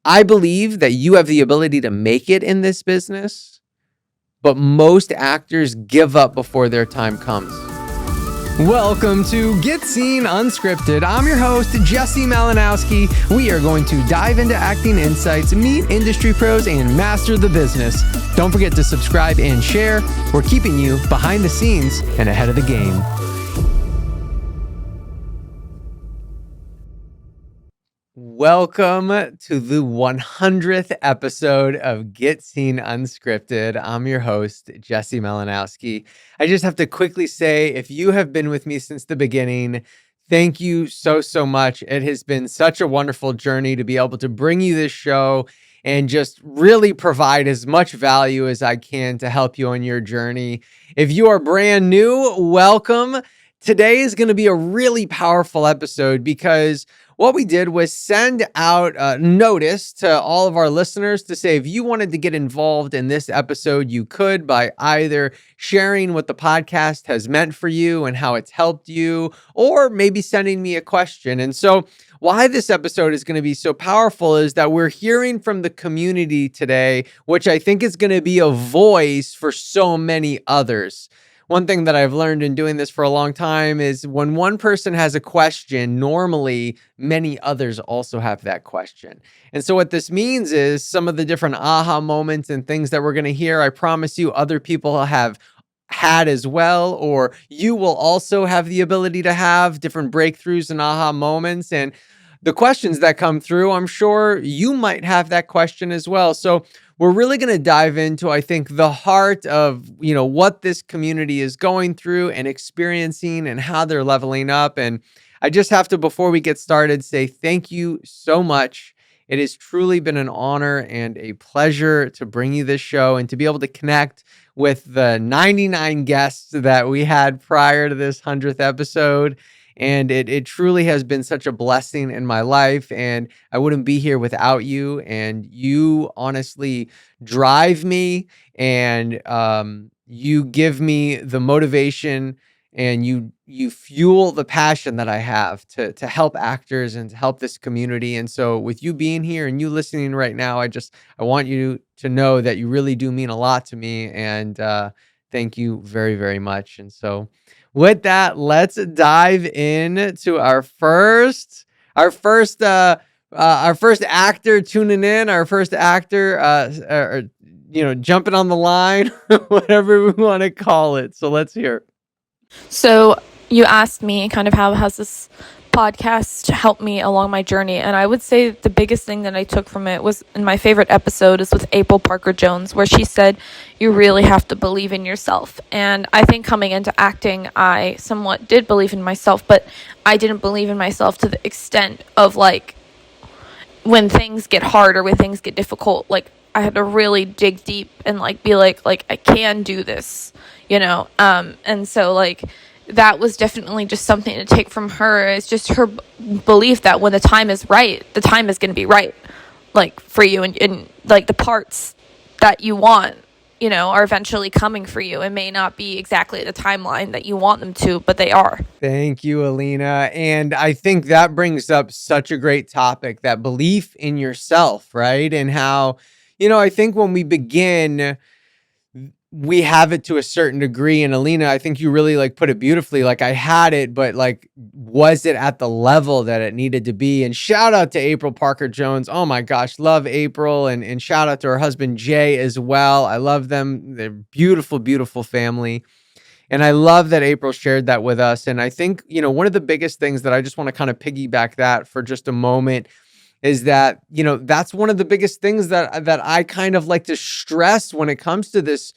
I believe that you have the ability to make it in this business, but most actors give up before their time comes. Welcome to Get Scene Unscripted. I'm your host, Jesse Malinowski. We are going to dive into acting insights, meet industry pros, and master the business. Don't forget to subscribe and share. We're keeping you behind the scenes and ahead of the game. Welcome to the 100th episode of Get Scene Unscripted. I'm your host, Jesse Malinowski. I just have to quickly say, if you have been with me since the beginning, thank you so much. It has been such a wonderful journey to be able to bring you this show and just really provide as much value as I can to help you on your journey. If you are brand new, welcome. Today is going to be a really powerful episode because what we did was send out a notice to all of our listeners to say if you wanted to get involved in this episode, you could by either sharing what the podcast has meant for you and how it's helped you, or maybe sending me a question. And so why this episode is going to be so powerful is that we're hearing from the community today, which I think is going to be a voice for so many others. One thing that I've learned in doing this for a long time is when one person has a question, normally many others also have that question. And so what this means is some of the different aha moments and things that we're going to hear, I promise you other people have had as well, or you will also have the ability to have different breakthroughs and aha moments. And the questions that come through, I'm sure you might have that question as well. So we're really going to dive into, I think, the heart of, what this community is going through and experiencing and how they're leveling up. And I just have to, before we get started, say thank you so much. It has truly been an honor and a pleasure to bring you this show and to be able to connect with the 99 guests that we had prior to this 100th episode. And it truly has been such a blessing in my life, and I wouldn't be here without you. And you honestly drive me, and you give me the motivation, and you fuel the passion that I have to help actors and to help this community. And so with you being here and you listening right now, I want you to know that you really do mean a lot to me, and thank you very, very much. And so with that, let's dive into our first actor tuning in, our first actor, jumping on the line, whatever we want to call it. So let's hear. So you asked me kind of how has this podcast helped me along my journey, and I would say the biggest thing that I took from it was, in my favorite episode is with April Parker Jones, where she said you really have to believe in yourself. And I think coming into acting, I somewhat did believe in myself, but I didn't believe in myself to the extent of when things get hard or when things get difficult, I had to really dig deep and be like I can do this, and so that was definitely just something to take from her. It's just her belief that when the time is right, the time is going to be right, for you, and the parts that you want, are eventually coming for you. It may not be exactly the timeline that you want them to, but they are. Thank you, Alina. And I think that brings up such a great topic, that belief in yourself, right? And how, I think when we begin, we have it to a certain degree. And Alina, I think you really put it beautifully. I had it, but was it at the level that it needed to be? And shout out to April Parker Jones. Oh my gosh, love April. And shout out to her husband, Jay, as well. I love them. They're beautiful, beautiful family. And I love that April shared that with us. And I think, one of the biggest things that I just want to kind of piggyback that for just a moment is that, that's one of the biggest things that I kind of like to stress when it comes to this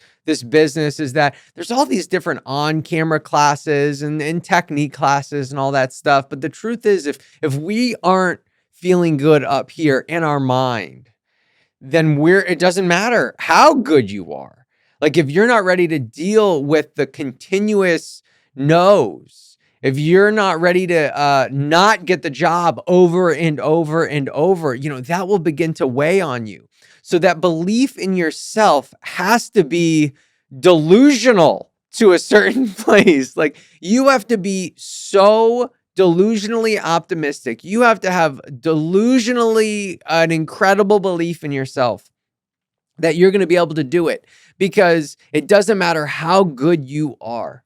business, is that there's all these different on-camera classes and technique classes and all that stuff. But the truth is, if we aren't feeling good up here in our mind, then it doesn't matter how good you are. If you're not ready to deal with the continuous no's, if you're not ready to not get the job over and over and over, that will begin to weigh on you. So that belief in yourself has to be delusional to a certain place. You have to be so delusionally optimistic. You have to have delusionally an incredible belief in yourself that you're going to be able to do it, because it doesn't matter how good you are.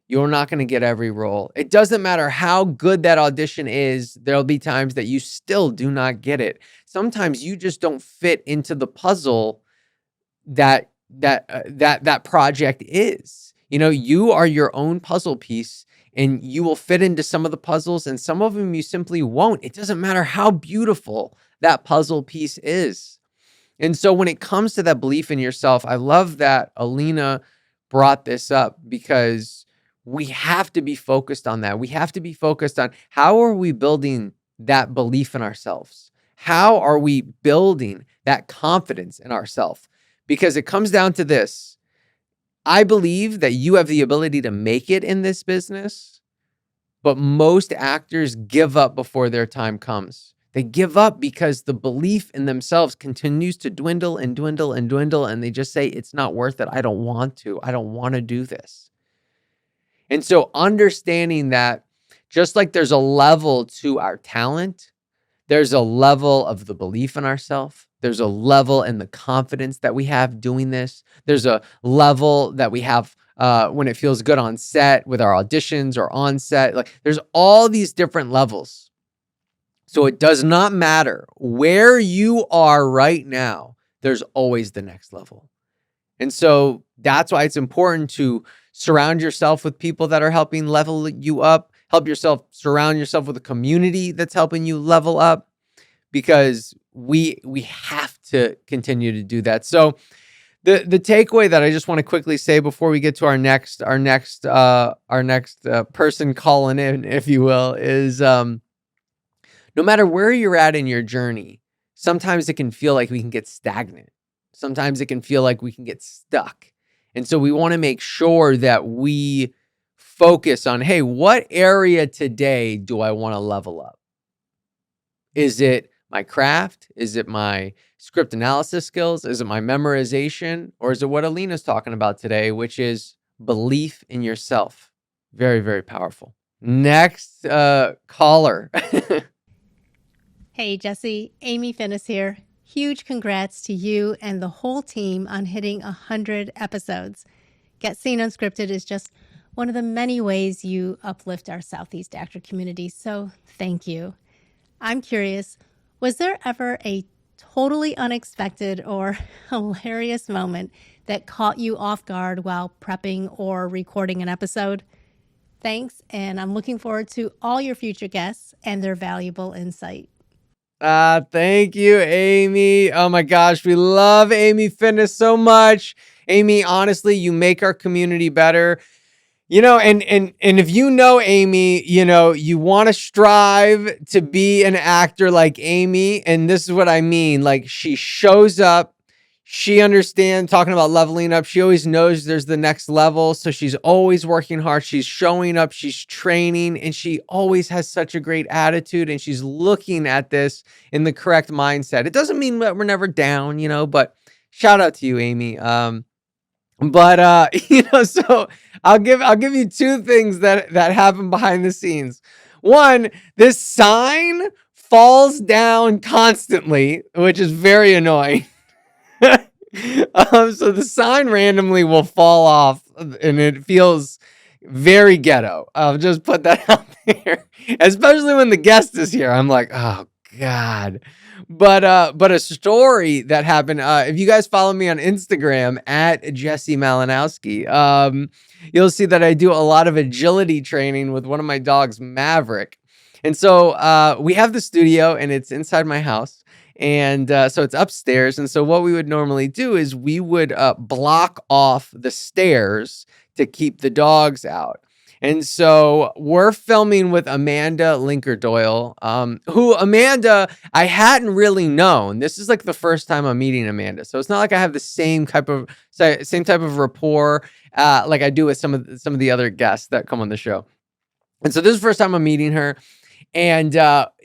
You're not going to get every role. It doesn't matter how good that audition is. There'll be times that you still do not get it. Sometimes you just don't fit into the puzzle that project is. You know, you are your own puzzle piece, and you will fit into some of the puzzles, and some of them you simply won't. It doesn't matter how beautiful that puzzle piece is. And so when it comes to that belief in yourself, I love that Alina brought this up, because we have to be focused on that. We have to be focused on, how are we building that belief in ourselves? How are we building that confidence in ourselves? Because it comes down to this. I believe that you have the ability to make it in this business, but most actors give up before their time comes. They give up because the belief in themselves continues to dwindle and dwindle and dwindle, and they just say, it's not worth it. I don't want to. I don't want to do this. And so understanding that, just like there's a level to our talent, there's a level of the belief in ourselves. There's a level in the confidence that we have doing this. There's a level that we have when it feels good on set with our auditions or on set. Like, there's all these different levels. So it does not matter where you are right now. There's always the next level. And so that's why it's important to surround yourself with people that are helping level you up. Surround yourself with a community that's helping you level up, because we have to continue to do that. So the takeaway that I just want to quickly say before we get to our next person calling in, if you will, is no matter where you're at in your journey, sometimes it can feel like we can get stagnant. Sometimes it can feel like we can get stuck. And so we want to make sure that we focus on, hey, what area today do I want to level up? Is it my craft? Is it my script analysis skills? Is it my memorization? Or is it what Alina's talking about today, which is belief in yourself? Very, very powerful. Next caller. Hey, Jesse, Amy Finnis here. Huge congrats to you and the whole team on hitting 100 episodes. Get Scene Unscripted is just one of the many ways you uplift our Southeast actor community, so thank you. I'm curious, was there ever a totally unexpected or hilarious moment that caught you off guard while prepping or recording an episode? Thanks, and I'm looking forward to all your future guests and their valuable insight. Thank you, Amy. Oh my gosh, we love Amy Finnis so much. Amy, honestly, you make our community better. You know, and if you know Amy, you know, you want to strive to be an actor like Amy. And this is what I mean. Like, she shows up, she understands, talking about leveling up. She always knows there's the next level. So she's always working hard. She's showing up, she's training, and she always has such a great attitude. And she's looking at this in the correct mindset. It doesn't mean that we're never down, you know, but shout out to you, Amy. You know, so I'll give you two things that happen behind the scenes. One, this sign falls down constantly, which is very annoying. So the sign randomly will fall off, and it feels very ghetto. I'll just put that out there, especially when the guest is here. I'm like, oh God. But a story that happened, if you guys follow me on Instagram at Jesse Malinowski, you'll see that I do a lot of agility training with one of my dogs, Maverick. And so we have the studio, and it's inside my house. And so it's upstairs. And so what we would normally do is we would block off the stairs to keep the dogs out. And so we're filming with Amanda Linker Doyle, who Amanda, I hadn't really known. This is like the first time I'm meeting Amanda. So it's not like I have the same type of rapport like I do with some of the other guests that come on the show. And so this is the first time I'm meeting her. And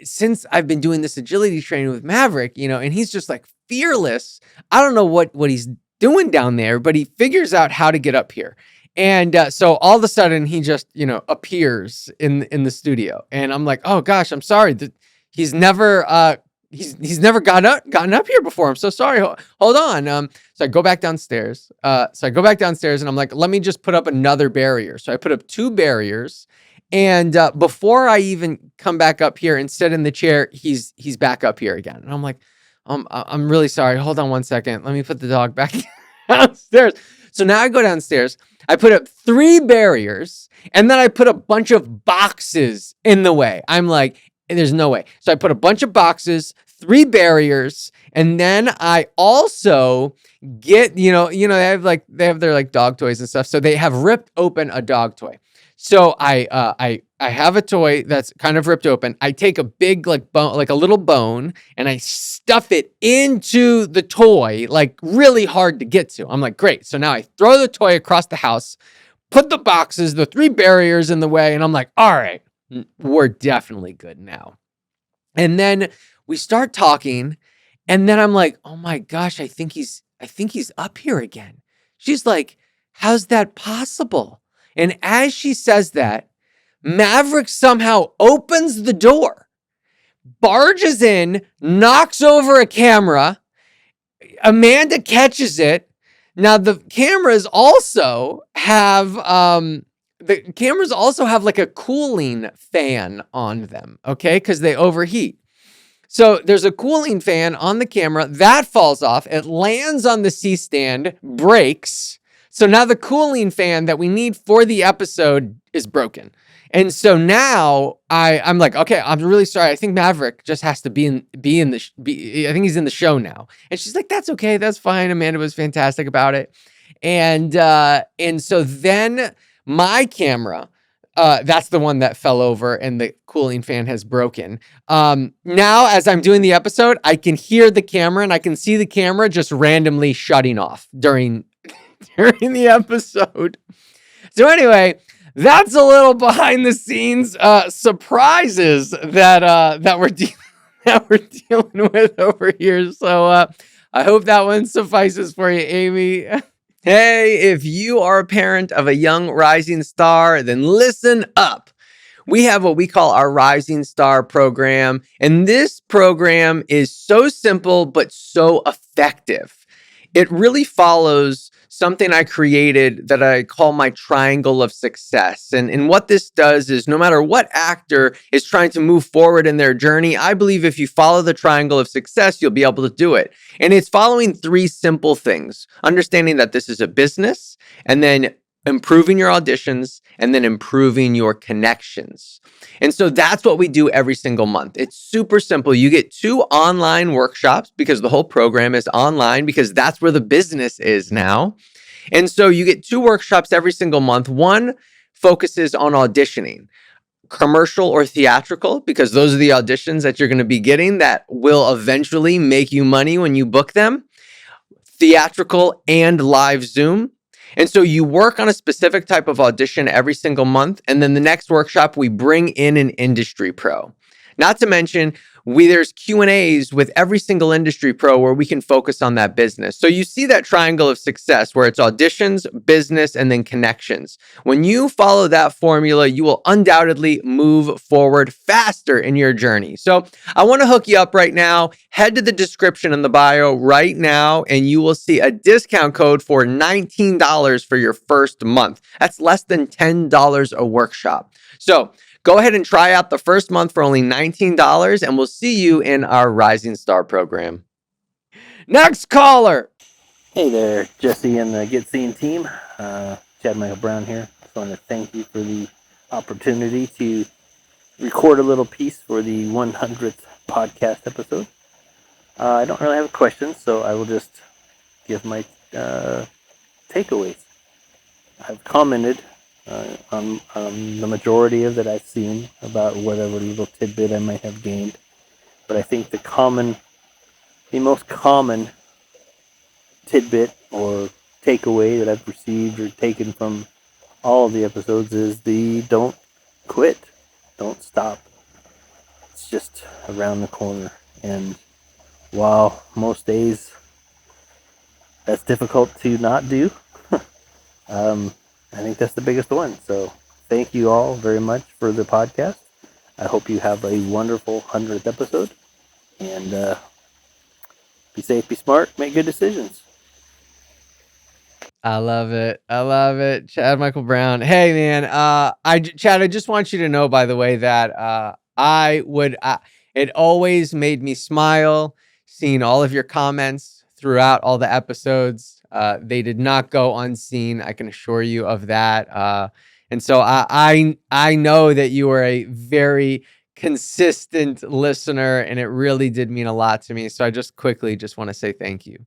since I've been doing this agility training with Maverick, you know, and he's just like fearless. I don't know what he's doing down there, but he figures out how to get up here. And so all of a sudden he just, appears in the studio, and I'm like, oh gosh, I'm sorry. He's never he's never gotten up here before. I'm so sorry. Hold on. So I go back downstairs. And I'm like, let me just put up another barrier. So I put up 2 barriers, and before I even come back up here and sit in the chair, he's back up here again. And I'm like, I'm really sorry. Hold on one second. Let me put the dog back downstairs. So now I go downstairs. I put up 3 barriers, and then I put a bunch of boxes in the way. I'm like, there's no way. So I put a bunch of boxes, 3 barriers, and then I also get, they have their like dog toys and stuff. So they have ripped open a dog toy. So I have a toy that's kind of ripped open. I take a big bone, like a little bone, and I stuff it into the toy, like really hard to get to. I'm like, great. So now I throw the toy across the house, put the boxes, the 3 barriers in the way, and I'm like, all right, we're definitely good now. And then we start talking, and then I'm like, oh my gosh, I think he's up here again. She's like, how's that possible? And as she says that, Maverick somehow opens the door, barges in, knocks over a camera. Amanda catches it. Now the cameras also have like a cooling fan on them, okay? Because they overheat. So there's a cooling fan on the camera that falls off. It lands on the C-stand, breaks. So now the cooling fan that we need for the episode is broken. And so now I'm like, okay, I'm really sorry. I think Maverick just has to I think he's in the show now. And she's like, that's okay. That's fine. Amanda was fantastic about it. And so then my camera, that's the one that fell over and the cooling fan has broken. Now, as I'm doing the episode, I can hear the camera and I can see the camera just randomly shutting off during the episode. So anyway, that's a little behind the scenes surprises that we're dealing with over here. So I hope that one suffices for you, Amy. Hey, if you are a parent of a young rising star, then listen up. We have what we call our Rising Star program, and this program is so simple but so effective. It really follows something I created that I call my triangle of success. And what this does is no matter what actor is trying to move forward in their journey, I believe if you follow the triangle of success, you'll be able to do it. And it's following 3 simple things: understanding that this is a business, and then improving your auditions, and then improving your connections. And so that's what we do every single month. It's super simple. You get 2 online workshops because the whole program is online, because that's where the business is now. And so you get 2 workshops every single month. One focuses on auditioning, commercial or theatrical, because those are the auditions that you're going to be getting that will eventually make you money when you book them. Theatrical and live Zoom. And so you work on a specific type of audition every single month. And then the next workshop, we bring in an industry pro. Not to mention, there's Q&As with every single industry pro where we can focus on that business. So you see that triangle of success where it's auditions, business, and then connections. When you follow that formula, you will undoubtedly move forward faster in your journey. So I want to hook you up right now. Head to the description in the bio right now, and you will see a discount code for $19 for your first month. That's less than $10 a workshop. So go ahead and try out the first month for only $19, and we'll see you in our Rising Star program. Next caller. Hey there, Jesse and the Get Scene team. Chad Michael Brown here. Just want to thank you for the opportunity to record a little piece for the 100th podcast episode. I don't really have a question, so I will just give my takeaways. I've commented on the majority of that I've seen about whatever little tidbit I might have gained. But I think the most common tidbit or takeaway that I've received or taken from all of the episodes is the don't quit, don't stop. It's just around the corner. And while most days that's difficult to not do, I think that's the biggest one. So thank you all very much for the podcast. I hope you have a wonderful 100th episode. And be safe, be smart, make good decisions. I love it. I love it. Chad Michael Brown. Hey man, Chad, I just want you to know, by the way, that it always made me smile seeing all of your comments throughout all the episodes. They did not go unseen. I can assure you of that. And so I know that you are a very consistent listener, and it really did mean a lot to me. So I just want to say thank you.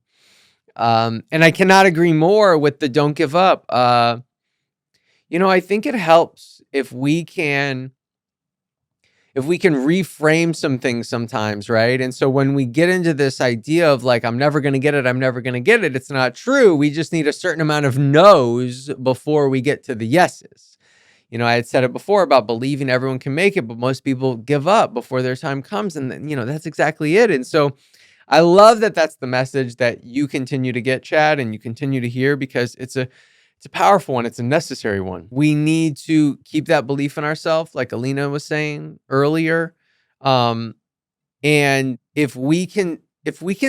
And I cannot agree more with the don't give up. I think it helps if we can reframe some things sometimes, right? And so when we get into this idea of like, I'm never going to get it, it's not true. We just need a certain amount of no's before we get to the yeses. I had said it before about believing everyone can make it, but most people give up before their time comes. And then, that's exactly it. And so I love that that's the message that you continue to get, Chad, and you continue to hear, because it's a powerful one. It's a necessary one. We need to keep that belief in ourselves, like Alina was saying earlier. And if we can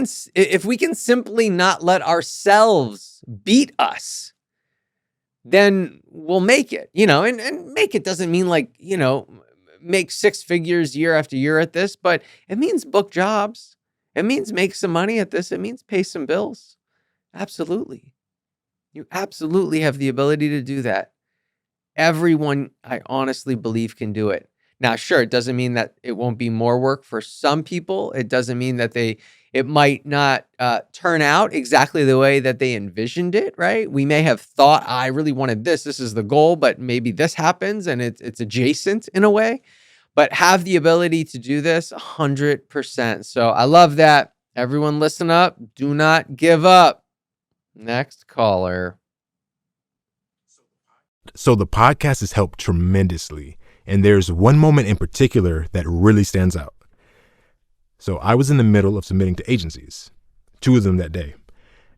simply not let ourselves beat us, then we'll make it, and make it doesn't mean like, make six figures year after year at this, but it means book jobs. It means make some money at this. It means pay some bills. Absolutely. You absolutely have the ability to do that. Everyone, I honestly believe, can do it. Now, sure, it doesn't mean that it won't be more work for some people. It doesn't mean that it might not turn out exactly the way that they envisioned it, right? We may have thought, I really wanted this. This is the goal, but maybe this happens and it's adjacent in a way. But have the ability to do this 100%. So I love that. Everyone listen up. Do not give up. Next caller. So the podcast has helped tremendously. And there's one moment in particular that really stands out. So I was in the middle of submitting to agencies, 2 of them that day.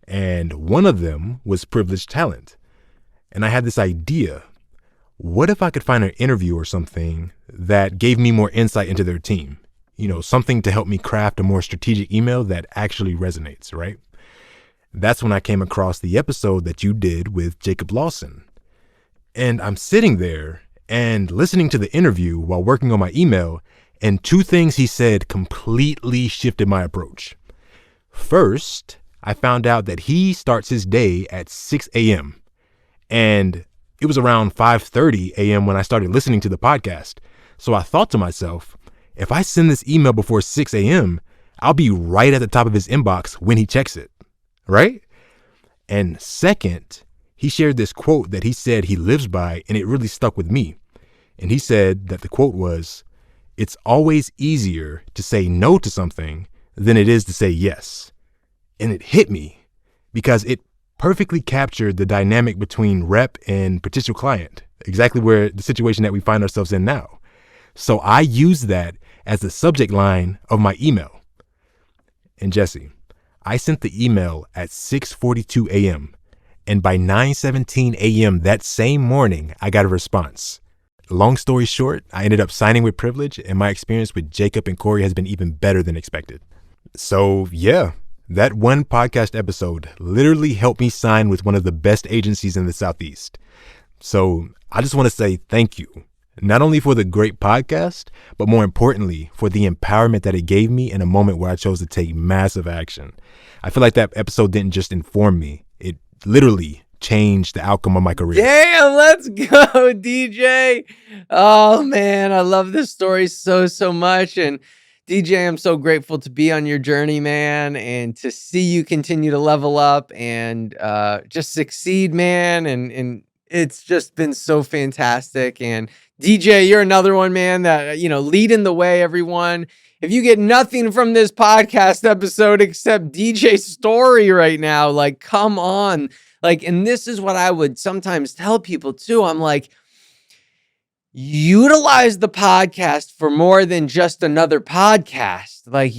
And one of them was Privileged Talent. And I had this idea. What if I could find an interview or something that gave me more insight into their team? Something to help me craft a more strategic email that actually resonates, right? That's when I came across the episode that you did with Jacob Lawson. And I'm sitting there and listening to the interview while working on my email, and 2 things he said completely shifted my approach. First, I found out that he starts his day at 6 a.m. And it was around 5:30 a.m. when I started listening to the podcast. So I thought to myself, if I send this email before 6 a.m., I'll be right at the top of his inbox when he checks it, right? And second, he shared this quote that he said he lives by, and it really stuck with me. And he said that the quote was, "It's always easier to say no to something than it is to say yes." And it hit me because it perfectly captured the dynamic between rep and potential client, exactly where the situation that we find ourselves in now. So I used that as the subject line of my email. And Jesse, I sent the email at 6:42 a.m. And by 9:17 a.m. that same morning, I got a response. Long story short, I ended up signing with Privilege, and my experience with Jacob and Corey has been even better than expected. So yeah, that one podcast episode literally helped me sign with one of the best agencies in the Southeast. So I just want to say thank you, not only for the great podcast, but more importantly, for the empowerment that it gave me in a moment where I chose to take massive action. I feel like that episode didn't just inform me. It literally changed the outcome of my career. Damn, let's go, DJ. Oh man, I love this story so much. And DJ, I'm so grateful to be on your journey, man, and to see you continue to level up and just succeed, man. And it's just been so fantastic. And DJ, you're another one, man, that, leading the way, everyone. If you get nothing from this podcast episode except DJ's story right now, like, come on. Like, and this is what I would sometimes tell people too. I'm like, utilize the podcast for more than just another podcast. Like,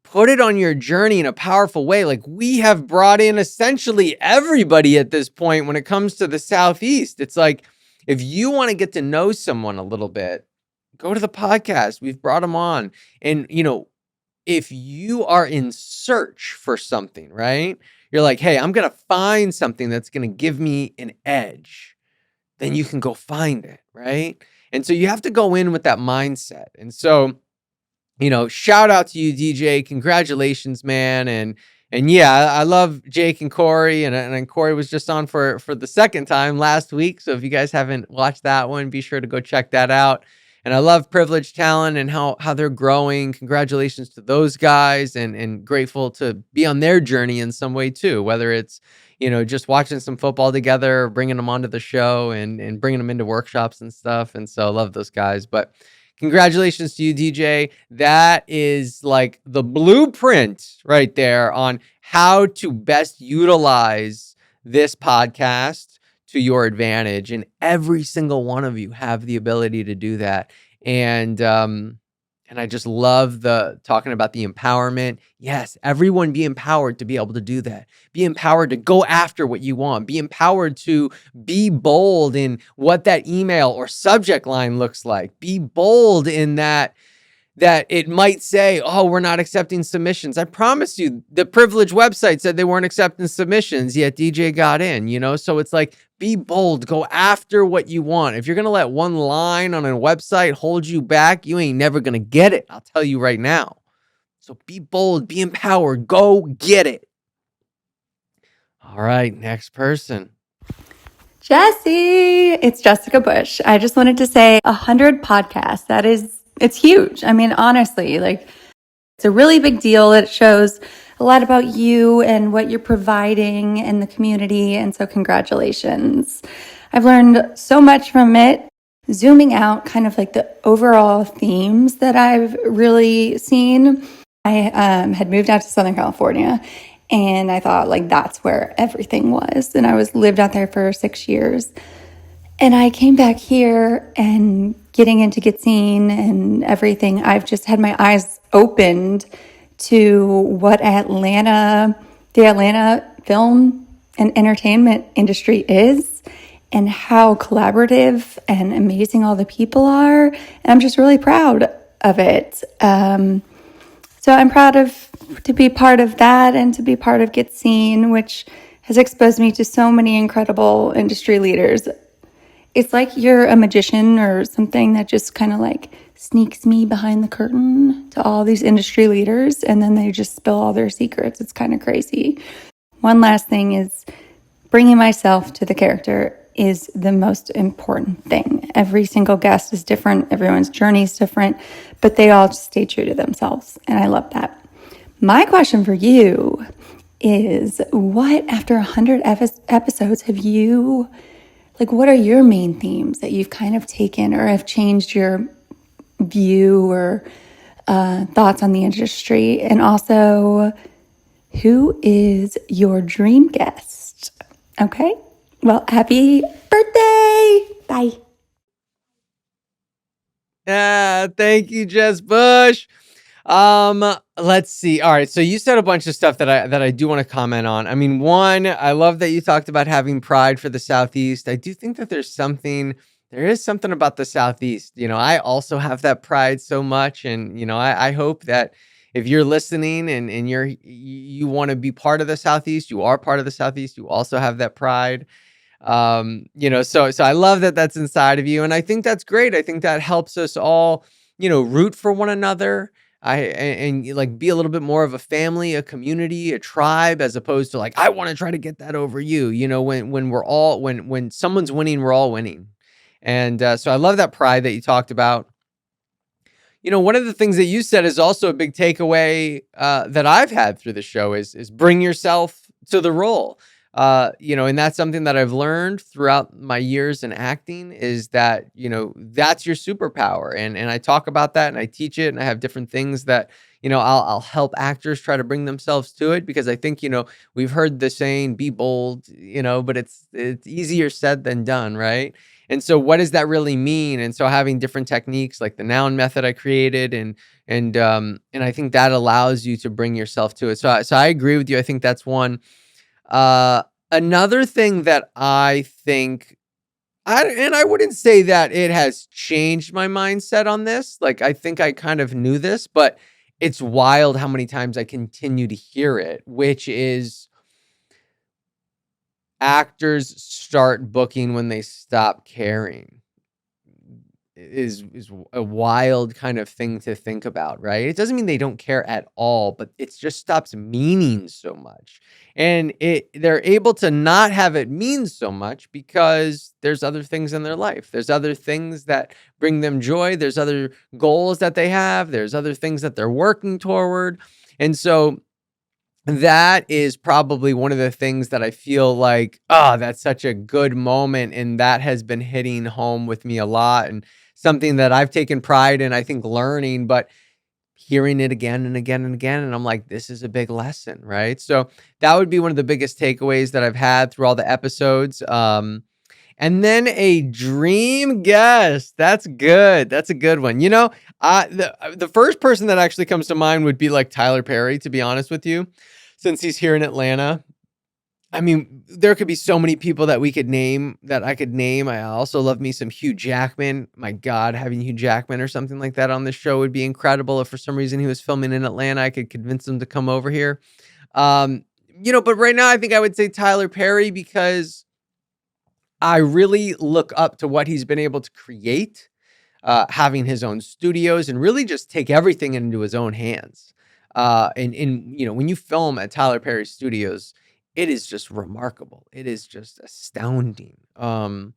put it on your journey in a powerful way. Like, we have brought in essentially everybody at this point when it comes to the Southeast. It's like, if you want to get to know someone a little bit, go to the podcast. We've brought them on. And, if you are in search for something, right? You're like, hey, I'm going to find something that's going to give me an edge. Then you can go find it, right? And so you have to go in with that mindset. And so, shout out to you, DJ. Congratulations, man. And yeah, I love Jake and Corey, and Corey was just on for the second time last week. So if you guys haven't watched that one, be sure to go check that out. And I love Privileged Talent and how they're growing. Congratulations to those guys, and grateful to be on their journey in some way too, whether it's, just watching some football together, or bringing them onto the show and bringing them into workshops and stuff. And so I love those guys. But congratulations to you, DJ. That is like the blueprint right there on how to best utilize this podcast to your advantage. And every single one of you have the ability to do that. And I just love talking about the empowerment. Yes, everyone be empowered to be able to do that. Be empowered to go after what you want. Be empowered to be bold in what that email or subject line looks like. Be bold in that it might say, oh, we're not accepting submissions. I promise you, the Privilege website said they weren't accepting submissions, yet DJ got in, So it's like, be bold, go after what you want. If you're going to let one line on a website hold you back, you ain't never going to get it. I'll tell you right now. So be bold, be empowered, go get it. All right, next person. Jesse, it's Jessica Bush. I just wanted to say 100 podcasts. It's huge. I mean, honestly, it's a really big deal. It shows a lot about you and what you're providing in the community. And so congratulations. I've learned so much from it. Zooming out, kind of like the overall themes that I've really seen. I had moved out to Southern California, and I thought that's where everything was. And I lived out there for 6 years. And I came back here and getting into Get Scene and everything, I've just had my eyes opened to what the Atlanta film and entertainment industry is, and how collaborative and amazing all the people are. And I'm just really proud of it. So I'm proud to be part of that and to be part of Get Scene, which has exposed me to so many incredible industry leaders. It's like you're a magician or something that just kind of sneaks me behind the curtain to all these industry leaders, and then they just spill all their secrets. It's kind of crazy. One last thing is bringing myself to the character is the most important thing. Every single guest is different. Everyone's journey is different, but they all just stay true to themselves. And I love that. My question for you is, what, after 100 episodes, have you... what are your main themes that you've kind of taken or have changed your view or thoughts on the industry? And also, who is your dream guest? Okay. Well, happy birthday. Bye. Thank you, Jess Bush. Let's see. All right. So you said a bunch of stuff that I do want to comment on. I mean, one, I love that you talked about having pride for the Southeast. I do think that there is something about the Southeast. I also have that pride so much. And, I hope that if you're listening and you want to be part of the Southeast, you are part of the Southeast, you also have that pride. So I love that that's inside of you. And I think that's great. I think that helps us all, root for one another. And be a little bit more of a family, a community, a tribe, as opposed to I want to try to get that over you. When someone's winning, we're all winning. And so I love that pride that you talked about. One of the things that you said is also a big takeaway that I've had through the show is bring yourself to the role. And that's something that I've learned throughout my years in acting, is that, that's your superpower. And I talk about that and I teach it, and I have different things that, I'll help actors try to bring themselves to it, because I think, we've heard the saying, be bold, but it's easier said than done. Right. And so what does that really mean? And so having different techniques like the noun method I created, and I think that allows you to bring yourself to it. So I agree with you. I think that's one. Another thing that I think, I wouldn't say that it has changed my mindset on this. Like, I think I kind of knew this, but it's wild how many times I continue to hear it, which is actors start booking when they stop caring. Is a wild kind of thing to think about, right? It doesn't mean they don't care at all, but it just stops meaning so much. And they're able to not have it mean so much because there's other things in their life. There's other things that bring them joy. There's other goals that they have. There's other things that they're working toward. And so that is probably one of the things that I feel like, that's such a good moment. And that has been hitting home with me a lot, and something that I've taken pride in, I think, learning, but hearing it again and again and again. And I'm like, this is a big lesson, right? So that would be one of the biggest takeaways that I've had through all the episodes. And then a dream guest. That's good. That's a good one. The first person that actually comes to mind would be like Tyler Perry, to be honest with you, since he's here in Atlanta. I mean, there could be so many people that I could name. I also love me some Hugh Jackman. My God, having Hugh Jackman or something like that on the show would be incredible. If for some reason he was filming in Atlanta, I could convince him to come over here. But right now I think I would say Tyler Perry, because I really look up to what he's been able to create, having his own studios and really just take everything into his own hands. When you film at Tyler Perry Studios, it is just remarkable. It is just astounding. So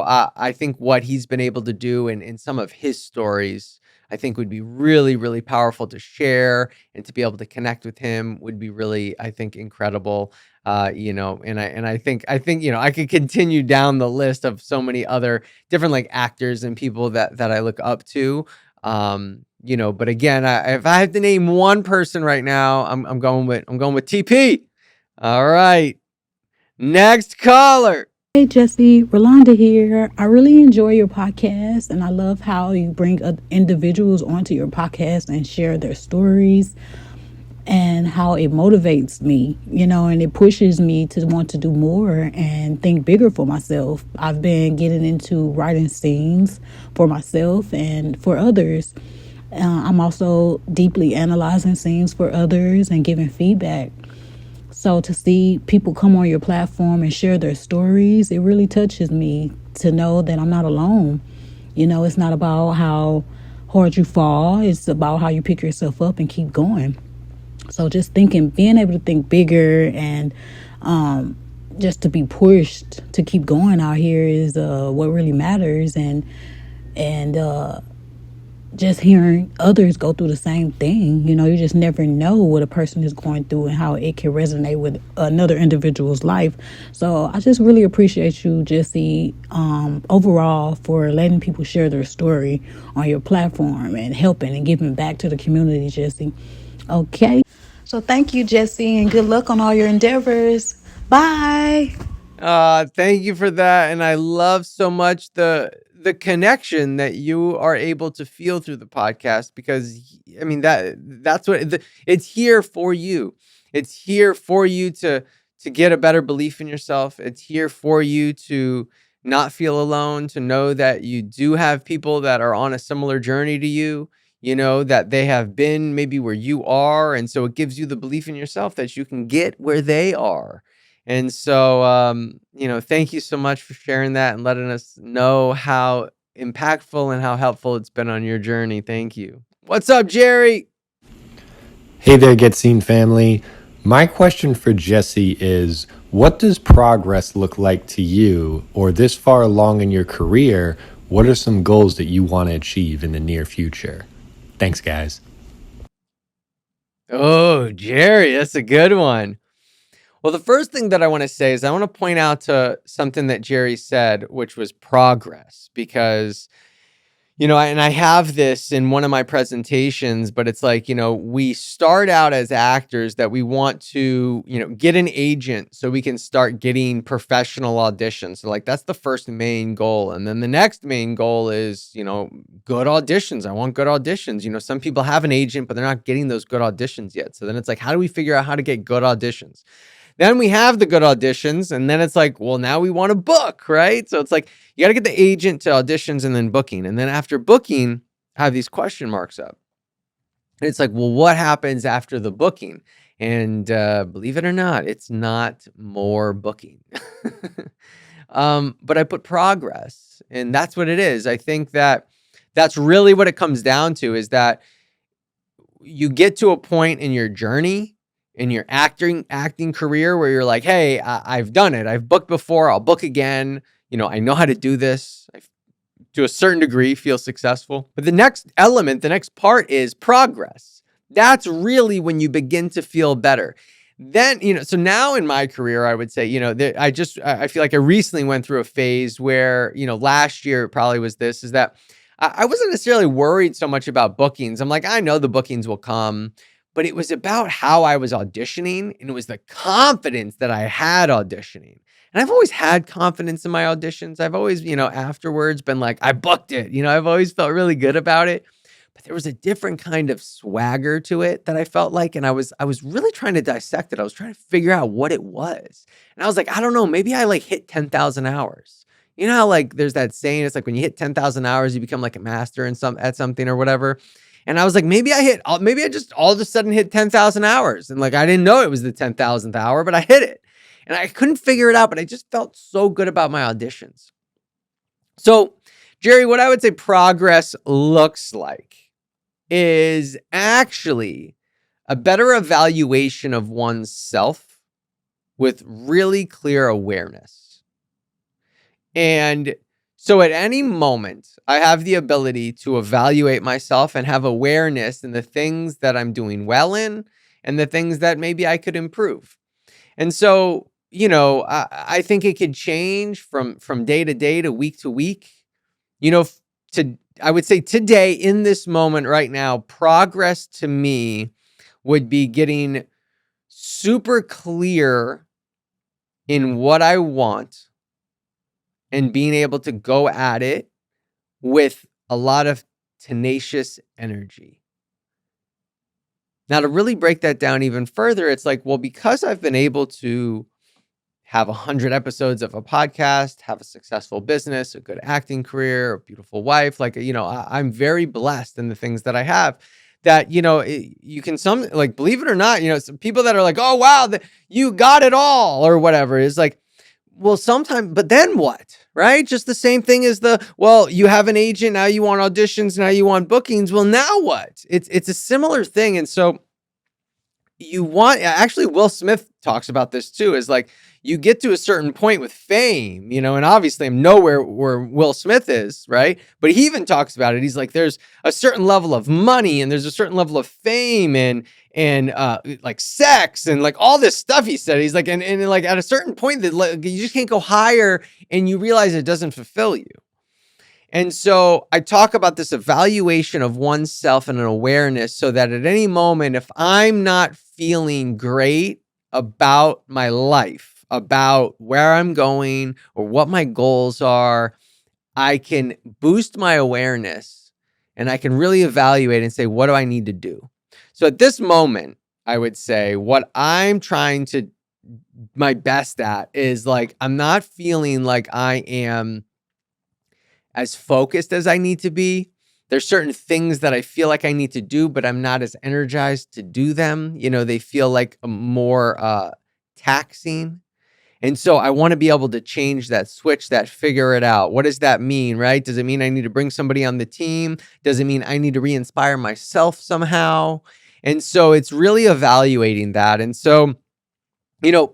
I think what he's been able to do in some of his stories, I think would be really, really powerful to share, and to be able to connect with him would be really, I think, incredible. And I think, I could continue down the list of so many other different like actors and people that I look up to. But again, if I have to name one person right now, I'm going with TP. All right. Next caller. Hey Jesse, Rolanda here. I really enjoy your podcast, and I love how you bring individuals onto your podcast and share their stories, and how it motivates me, and it pushes me to want to do more and think bigger for myself. I've been getting into writing scenes for myself and for others. I'm also deeply analyzing scenes for others and giving feedback. So to see people come on your platform and share their stories, it really touches me to know that I'm not alone. It's not about how hard you fall. It's about how you pick yourself up and keep going. So just being able to think bigger, and just to be pushed to keep going out here is what really matters. And just hearing others go through the same thing, you just never know what a person is going through and how it can resonate with another individual's life. So I just really appreciate you, Jesse, overall, for letting people share their story on your platform and helping and giving back to the community, Jesse. Okay. So thank you, Jesse, and good luck on all your endeavors. Bye. Thank you for that. And I love so much the connection that you are able to feel through the podcast, because I mean, that's what it's here for you. It's here for you to get a better belief in yourself. It's here for you to not feel alone, to know that you do have people that are on a similar journey to you, that they have been maybe where you are. And so it gives you the belief in yourself that you can get where they are. And so, thank you so much for sharing that and letting us know how impactful and how helpful it's been on your journey. Thank you. What's up, Jerry? Hey there, Get Scene family. My question for Jesse is, what does progress look like to you? Or this far along in your career, what are some goals that you want to achieve in the near future? Thanks, guys. Oh, Jerry, that's a good one. Well, the first thing that I want to say is I want to point out to something that Jerry said, which was progress, because And I have this in one of my presentations, but it's like, we start out as actors that we want to, get an agent so we can start getting professional auditions. So like, that's the first main goal. And then the next main goal is, good auditions. I want good auditions. Some people have an agent, but they're not getting those good auditions yet. So then it's like, how do we figure out how to get good auditions? Then we have the good auditions, and then it's like, well, now we want to book, right? So it's like, you got to get the agent to auditions and then booking. And then after booking, I have these question marks up. And it's like, well, what happens after the booking? And believe it or not, it's not more booking. But I put progress, and that's what it is. I think that that's really what it comes down to, is that you get to a point in your journey, in your acting career, where you're like, hey, I've done it. I've booked before. I'll book again. I know how to do this. I, to a certain degree, feel successful. But the next element, the next part is progress. That's really when you begin to feel better. Then, so now in my career, I would say, I feel like I recently went through a phase where, last year it probably was this, is that I wasn't necessarily worried so much about bookings. I'm like, I know the bookings will come. But it was about how I was auditioning, and it was the confidence that I had auditioning. And I've always had confidence in my auditions. I've always, afterwards been like, I booked it. I've always felt really good about it. But there was a different kind of swagger to it that I felt like, and I was really trying to dissect it. I was trying to figure out what it was. And I was like, I don't know, maybe I like hit 10,000 hours. You know how like there's that saying, it's like when you hit 10,000 hours, you become like a master at something or whatever. And I was like, maybe I just all of a sudden hit 10,000 hours. And like, I didn't know it was the 10,000th hour, but I hit it. And I couldn't figure it out, but I just felt so good about my auditions. So, Jerry, what I would say progress looks like is actually a better evaluation of oneself with really clear awareness. And so at any moment, I have the ability to evaluate myself and have awareness in the things that I'm doing well in and the things that maybe I could improve. And so, I think it could change from day to day to week to week. I would say today, in this moment right now, progress to me would be getting super clear in what I want and being able to go at it with a lot of tenacious energy. Now, to really break that down even further, it's like, well, because I've been able to have 100 episodes of a podcast, have a successful business, a good acting career, a beautiful wife, I'm very blessed in the things that I have. That, you can believe it or not, some people that are like, oh, wow, you got it all or whatever, is like, well, sometimes, but then what, right? Just the same thing as you have an agent, now you want auditions, now you want bookings. Well, now what? It's a similar thing. And so actually, Will Smith talks about this too, is like, you get to a certain point with fame, and obviously I'm nowhere where Will Smith is, right? But he even talks about it. He's like, there's a certain level of money and there's a certain level of fame and like sex and like all this stuff he said. He's like, and like at a certain point that you just can't go higher, and you realize it doesn't fulfill you. And so I talk about this evaluation of oneself and an awareness, so that at any moment, if I'm not feeling great about my life, about where I'm going or what my goals are, I can boost my awareness and I can really evaluate and say, what do I need to do? So at this moment, I would say what I'm trying to my best at is like, I'm not feeling like I am as focused as I need to be. There's certain things that I feel like I need to do, but I'm not as energized to do them. They feel like more taxing. And so I want to be able to change that, switch that, figure it out. What does that mean, right? Does it mean I need to bring somebody on the team? Does it mean I need to re-inspire myself somehow? And so it's really evaluating that. And so,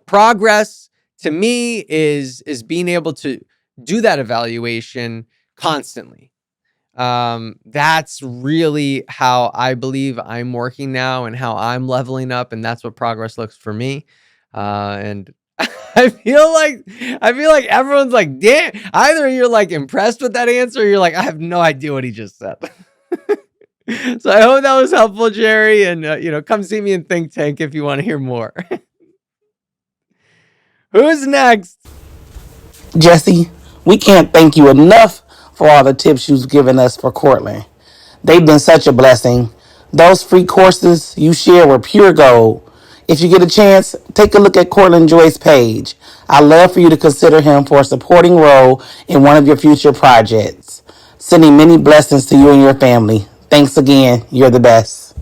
progress to me is being able to do that evaluation constantly. That's really how I believe I'm working now and how I'm leveling up. And that's what progress looks for me. And I feel like everyone's like, damn. Either you're like impressed with that answer, or you're like, I have no idea what he just said. So I hope that was helpful, Jerry. And come see me in Think Tank if you want to hear more. Who's next? Jesse, we can't thank you enough for all the tips you've given us for Cortland. They've been such a blessing. Those free courses you share were pure gold. If you get a chance, take a look at Cortland Joy's page. I'd love for you to consider him for a supporting role in one of your future projects. Sending many blessings to you and your family. Thanks again. You're the best.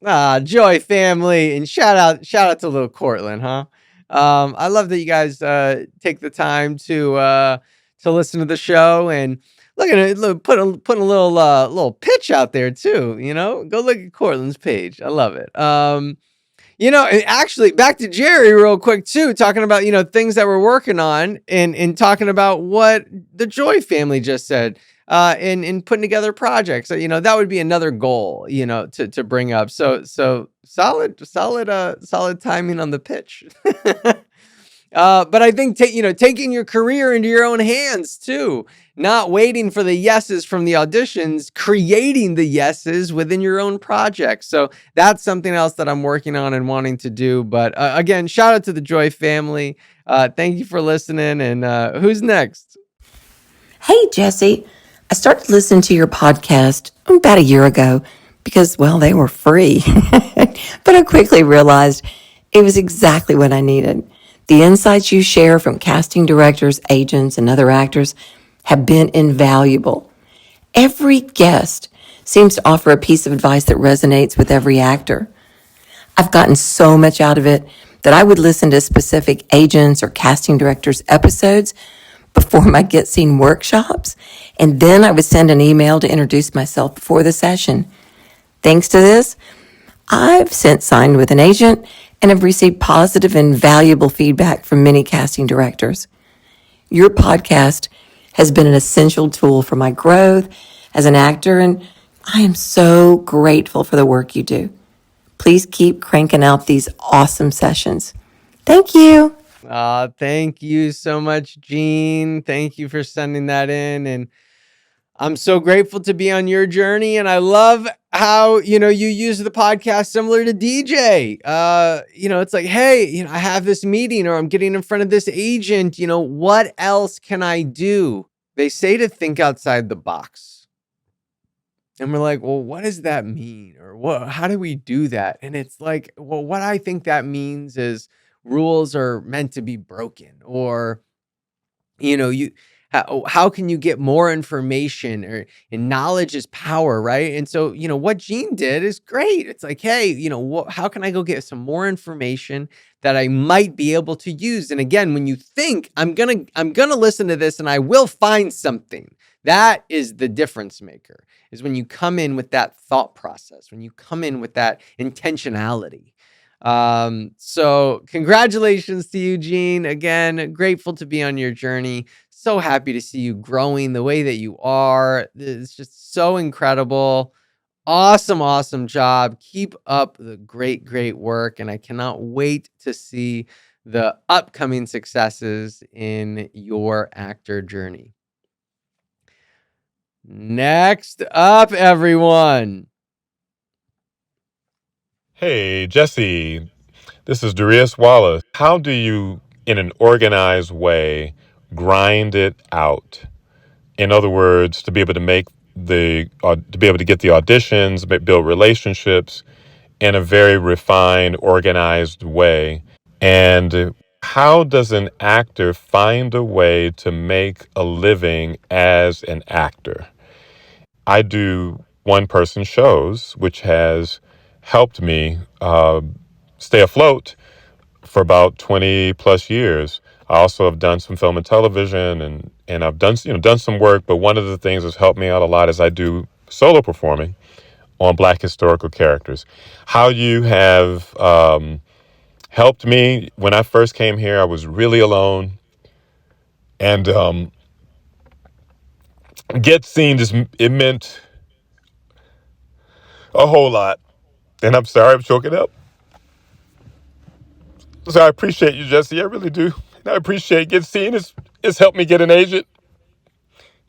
Joy family, and shout out to little Cortland, huh? I love that you guys take the time to listen to the show, and look at it, putting a little pitch out there too. Go look at Cortland's page. I love it. And actually, back to Jerry real quick too, talking about things that we're working on, and talking about what the Joy family just said. In putting together projects, that would be another goal, to bring up. So solid timing on the pitch. But I think taking your career into your own hands too, not waiting for the yeses from the auditions, creating the yeses within your own project. So that's something else that I'm working on and wanting to do. But again, shout out to the Joy family. Thank you for listening. And who's next? Hey, Jesse. I started listening to your podcast about a year ago because, well, they were free. But I quickly realized it was exactly what I needed. The insights you share from casting directors, agents, and other actors have been invaluable. Every guest seems to offer a piece of advice that resonates with every actor. I've gotten so much out of it that I would listen to specific agents or casting directors' episodes before my Get Scene workshops, and then I would send an email to introduce myself before the session. Thanks to this, I've since signed with an agent and have received positive and valuable feedback from many casting directors. Your podcast has been an essential tool for my growth as an actor, and I am so grateful for the work you do. Please keep cranking out these awesome sessions. Thank you. Thank you so much, Jean. Thank you for sending that in. And I'm so grateful to be on your journey. And I love how, you use the podcast similar to DJ. It's like, hey, I have this meeting, or I'm getting in front of this agent. What else can I do? They say to think outside the box. And we're like, well, what does that mean? Or how do we do that? And it's like, well, what I think that means is rules are meant to be broken, or how can you get more information, and knowledge is power, right? And so what Gene did is great. It's like, hey, how can I go get some more information that I might be able to use? And again, when you think I'm gonna listen to this and I will find something, that is the difference maker, is when you come in with that thought process, when you come in with that intentionality. So congratulations to you, Gene. Again, grateful to be on your journey. So happy to see you growing the way that you are. It's just so incredible. Awesome job. Keep up the great work. And I cannot wait to see the upcoming successes in your actor journey. Next up, everyone. Hey, Jesse, this is Darius Wallace. How do you, in an organized way, grind it out? In other words, to be able to get the auditions, build relationships in a very refined, organized way. And how does an actor find a way to make a living as an actor? I do one-person shows, which has helped me stay afloat for about 20 plus years. I also have done some film and television, and I've done some work, but one of the things that's helped me out a lot is I do solo performing on Black historical characters. How you have helped me. When I first came here, I was really alone, and Get Scene it meant a whole lot. And I'm sorry I'm choking up. So I appreciate you, Jesse. I really do. I appreciate Get Seen. It's helped me get an agent,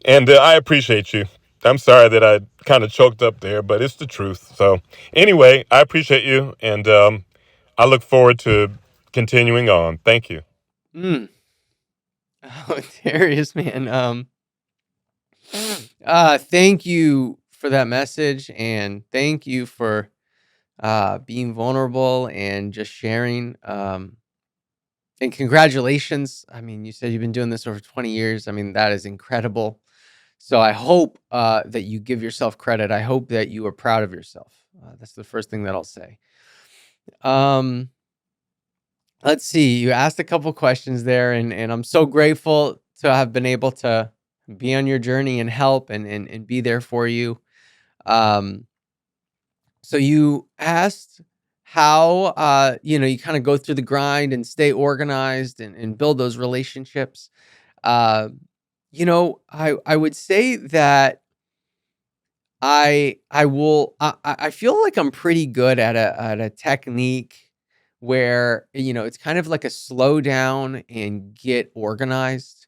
and I appreciate you. I'm sorry that I kind of choked up there, but it's the truth. So anyway, I appreciate you, and I look forward to continuing on. Thank you. Mm. Oh, Darius, man. Thank you for that message, and thank you for being vulnerable and just sharing. And congratulations. I mean, you said you've been doing this over 20 years. I mean, that is incredible. So I hope that you give yourself credit. I hope that you are proud of yourself. That's the first thing that I'll say. Let's see. You asked a couple questions there, and I'm so grateful to have been able to be on your journey and help and be there for you. Um, so you asked how you kind of go through the grind and stay organized and build those relationships. Uh, I would say that I feel like I'm pretty good at a technique where it's kind of like a slow down and get organized.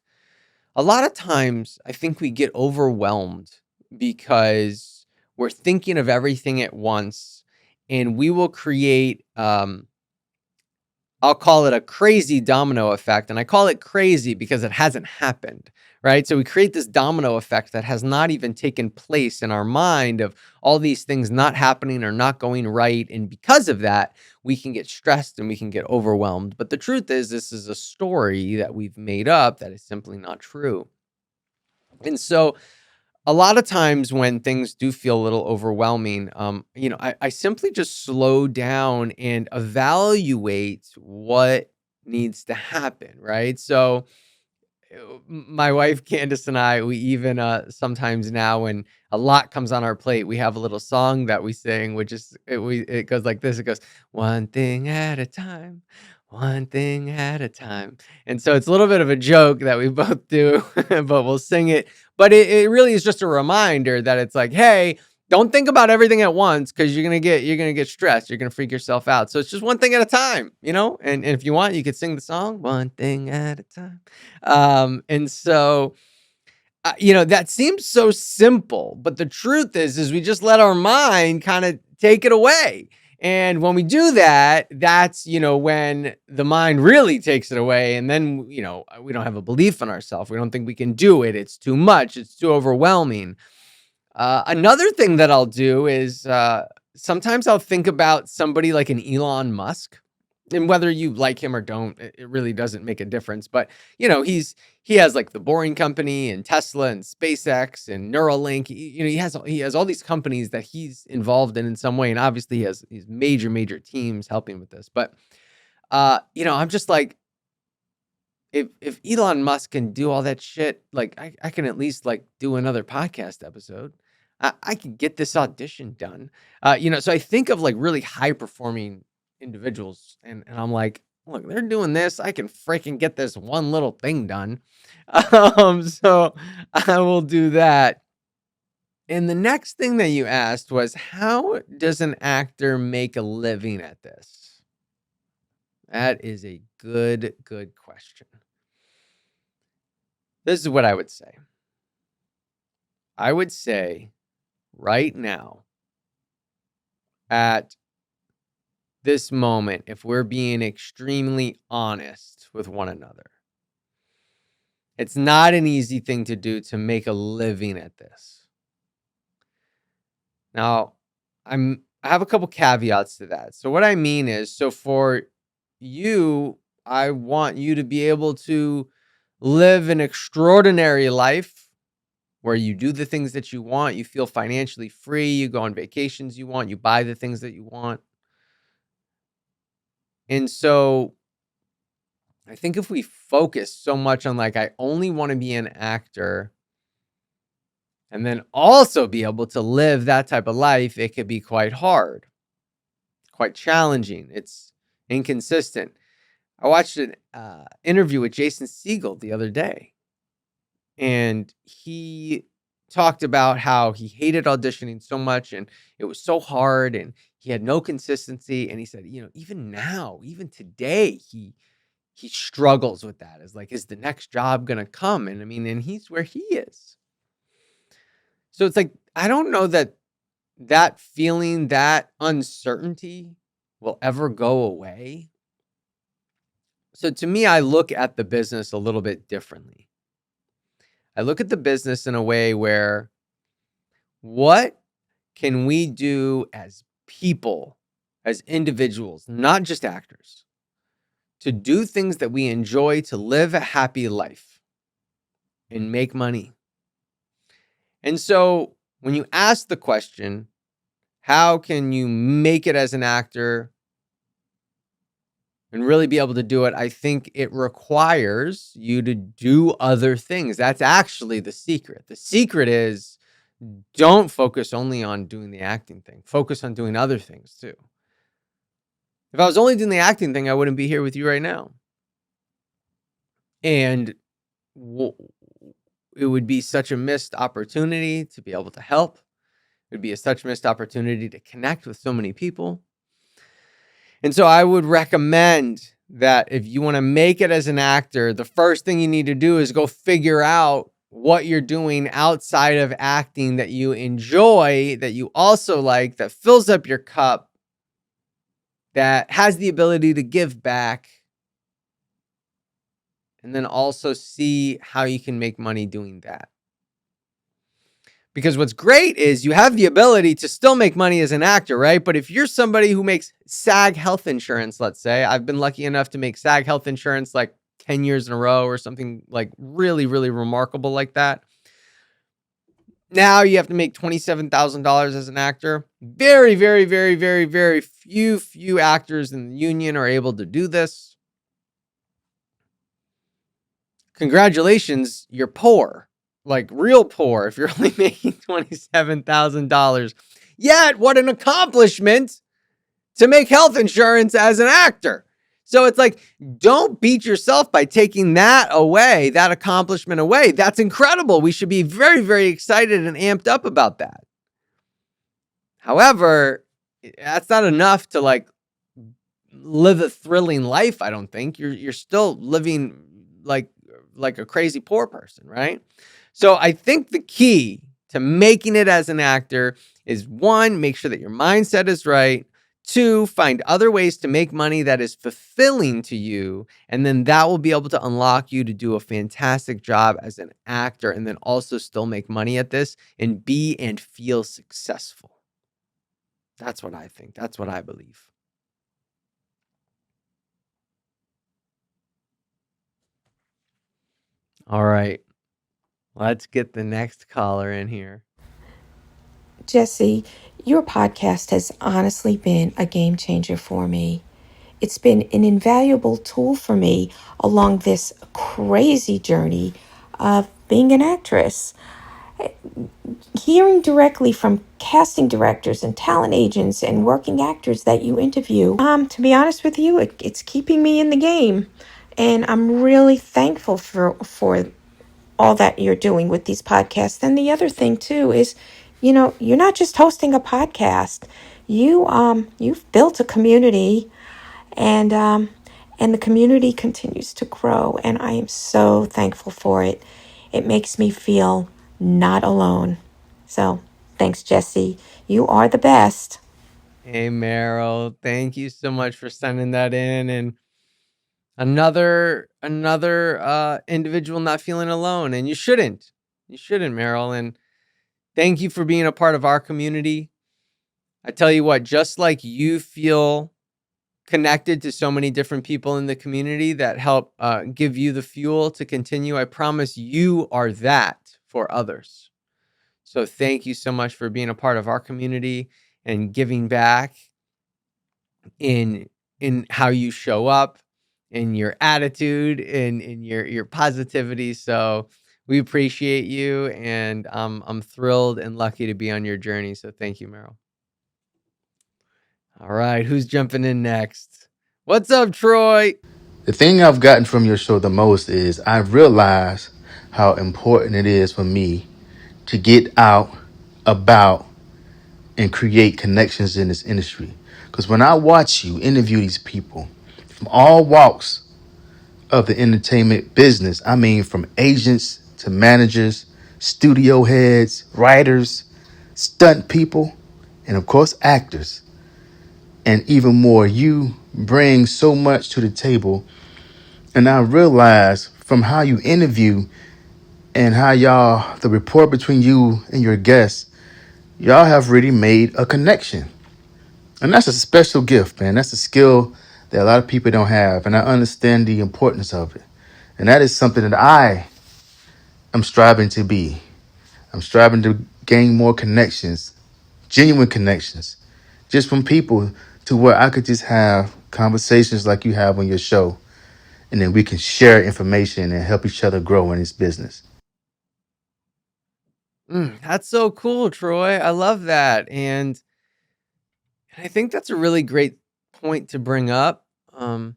A lot of times I think we get overwhelmed because we're thinking of everything at once, and we will create I'll call it a crazy domino effect. And I call it crazy because it hasn't happened, right? So we create this domino effect that has not even taken place in our mind of all these things not happening or not going right. And because of that, we can get stressed and we can get overwhelmed. But the truth is, this is a story that we've made up that is simply not true. And so a lot of times when things do feel a little overwhelming, I simply just slow down and evaluate what needs to happen, right? So my wife Candace and I, we even sometimes now when a lot comes on our plate, we have a little song that we sing, which is it goes like this. It goes one thing at a time, one thing at a time. And so it's a little bit of a joke that we both do, but we'll sing it. But it really is just a reminder that it's like, hey, don't think about everything at once because you're gonna get stressed. You're gonna freak yourself out. So it's just one thing at a time, And if you want, you could sing the song one thing at a time. And so that seems so simple, but the truth is we just let our mind kind of take it away. And when we do that, that's when the mind really takes it away, and then we don't have a belief in ourselves. We don't think we can do it. It's too much. It's too overwhelming. Another thing that I'll do is sometimes I'll think about somebody like an Elon Musk. And whether you like him or don't, it really doesn't make a difference. But he has like the Boring Company and Tesla and SpaceX and Neuralink. He has all these companies that he's involved in some way, and obviously he has these major teams helping with this. But I'm just like, if Elon Musk can do all that shit, like I can at least like do another podcast episode. I can get this audition done. So I think of like really high performing individuals, and I'm like, look, they're doing this. I can freaking get this one little thing done. So I will do that. And the next thing that you asked was, how does an actor make a living at this? That is a good question. This is what I would say. I would say right now, at this moment, if we're being extremely honest with one another, it's not an easy thing to do to make a living at this. Now, I have a couple caveats to that. So what I mean is, so for you, I want you to be able to live an extraordinary life where you do the things that you want, you feel financially free, you go on vacations you want, you buy the things that you want. And so I think if we focus so much on like, I only want to be an actor and then also be able to live that type of life, it could be quite hard, quite challenging. It's inconsistent. I watched an interview with Jason Segel the other day, and he talked about how he hated auditioning so much and it was so hard and he had no consistency. And he said, even now, even today, he struggles with that. Is like, is the next job gonna come? And and he's where he is. So it's like, I don't know that feeling, that uncertainty will ever go away. So to me, I look at the business a little bit differently. I look at the business in a way where, what can we do as people, as individuals, not just actors, to do things that we enjoy, to live a happy life and make money? And so when you ask the question, how can you make it as an actor and really be able to do it? I think it requires you to do other things. That's actually the secret. The secret is, don't focus only on doing the acting thing. Focus on doing other things too. If I was only doing the acting thing, I wouldn't be here with you right now. And it would be such a missed opportunity to be able to help. It would be such a missed opportunity to connect with so many people. And so I would recommend that if you want to make it as an actor, the first thing you need to do is go figure out what you're doing outside of acting that you enjoy, that you also like, that fills up your cup, that has the ability to give back, and then also see how you can make money doing that. Because what's great is you have the ability to still make money as an actor, right? But if you're somebody who makes SAG health insurance, let's say, I've been lucky enough to make SAG health insurance like 10 years in a row or something like really, really remarkable like that. Now you have to make $27,000 as an actor. Very, very, very, very, very few actors in the union are able to do this. Congratulations, you're poor. Like real poor if you're only making $27,000. Yet, what an accomplishment to make health insurance as an actor. So it's like, don't beat yourself by taking that away, that accomplishment away. That's incredible. We should be very, very excited and amped up about that. However, that's not enough to like live a thrilling life, I don't think. You're still living like a crazy poor person, right? So I think the key to making it as an actor is, 1, make sure that your mindset is right. 2, find other ways to make money that is fulfilling to you. And then that will be able to unlock you to do a fantastic job as an actor, and then also still make money at this and be and feel successful. That's what I think. That's what I believe. All right. Let's get the next caller in here. Jesse, your podcast has honestly been a game changer for me. It's been an invaluable tool for me along this crazy journey of being an actress. Hearing directly from casting directors and talent agents and working actors that you interview, to be honest with you, it's keeping me in the game. And I'm really thankful for all that you're doing with these podcasts. And the other thing too is, you're not just hosting a podcast. You've built a community, and the community continues to grow, and I am so thankful for it. It makes me feel not alone. So, thanks, Jesse. You are the best. Hey, Meryl, thank you so much for sending that in. And another individual not feeling alone. And you shouldn't, Meryl. And thank you for being a part of our community. I tell you what, just like you feel connected to so many different people in the community that help give you the fuel to continue, I promise you are that for others. So thank you so much for being a part of our community and giving back in how you show up, in your attitude, in your positivity. So we appreciate you, and I'm thrilled and lucky to be on your journey. So thank you, Meryl. All right, who's jumping in next? What's up, Troy? The thing I've gotten from your show the most is I've realized how important it is for me to get out, about, and create connections in this industry. Because when I watch you interview these people from all walks of the entertainment business, I mean, from agents to managers, studio heads, writers, stunt people, and of course, actors, and even more, you bring so much to the table. And I realize from how you interview and how the rapport between you and your guests, y'all have really made a connection. And that's a special gift, man. That's a skill that a lot of people don't have. And I understand the importance of it. And that is something that I am striving to be. I'm striving to gain more connections, genuine connections, just from people to where I could just have conversations like you have on your show. And then we can share information and help each other grow in this business. That's so cool, Troy. I love that. And I think that's a really great point to bring up. And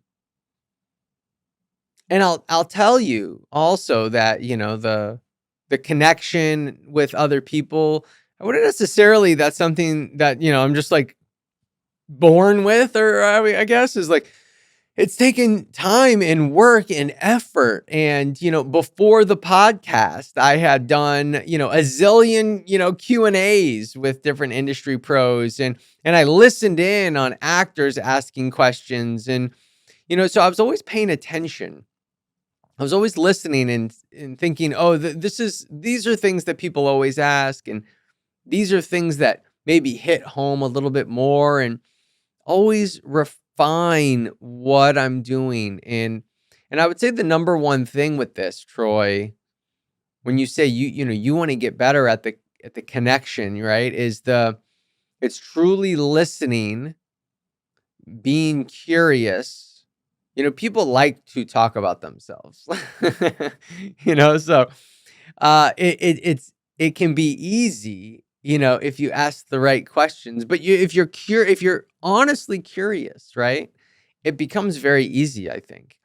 I'll tell you also that, the connection with other people, I wouldn't necessarily, that's something that, I'm just like born with, or I guess is like, it's taken time and work and effort. And, before the podcast, I had done, a zillion, Q&As with different industry pros, and I listened in on actors asking questions. And, so I was always paying attention. I was always listening and thinking, oh, these are things that people always ask. And these are things that maybe hit home a little bit more, and always refine what I'm doing. And I would say the number one thing with this, Troy, when you say you want to get better at the connection, right, it's truly listening, being curious. People like to talk about themselves. So it can be easy, if you ask the right questions. But if you're honestly curious, right, it becomes very easy, I think.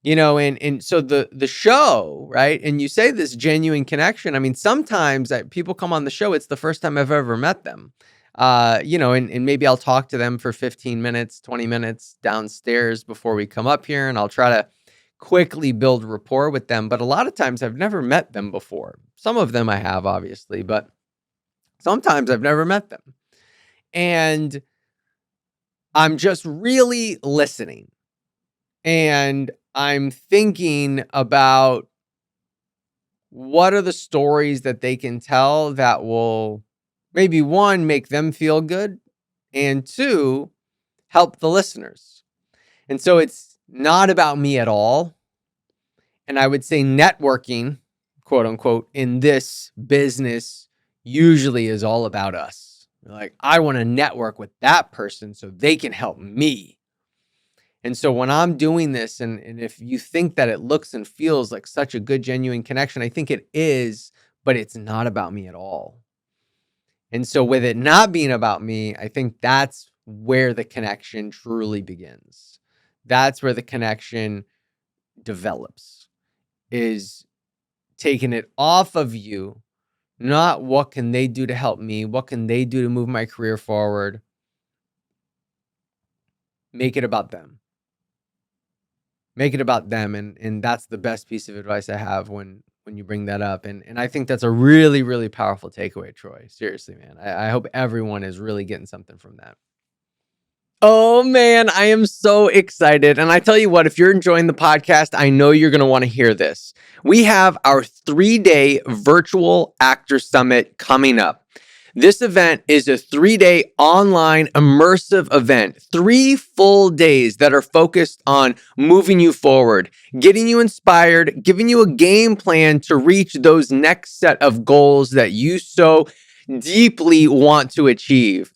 And so the show, right, and you say this genuine connection. I mean, sometimes people come on the show, it's the first time I've ever met them. And maybe I'll talk to them for 15 minutes, 20 minutes downstairs before we come up here, and I'll try to quickly build rapport with them. But a lot of times I've never met them before. Some of them I have, obviously, but sometimes I've never met them. And I'm just really listening. And I'm thinking about what are the stories that they can tell that will maybe, one, make them feel good, and two, help the listeners. And so it's not about me at all. And I would say networking, quote unquote, in this business usually is all about us. Like, I want to network with that person so they can help me. And so when I'm doing this, and if you think that it looks and feels like such a good, genuine connection, I think it is, but it's not about me at all. And so with it not being about me, I think that's where the connection truly begins. That's where the connection develops, is taking it off of you, not what can they do to help me, what can they do to move my career forward. Make it about them. Make it about them. And that's the best piece of advice I have when you bring that up. And I think that's a really, really powerful takeaway, Troy. Seriously, man. I hope everyone is really getting something from that. Oh, man, I am so excited. And I tell you what, if you're enjoying the podcast, I know you're going to want to hear this. We have our 3-day virtual actor summit coming up. This event is a 3-day online immersive event, 3 full days that are focused on moving you forward, getting you inspired, giving you a game plan to reach those next set of goals that you so deeply want to achieve.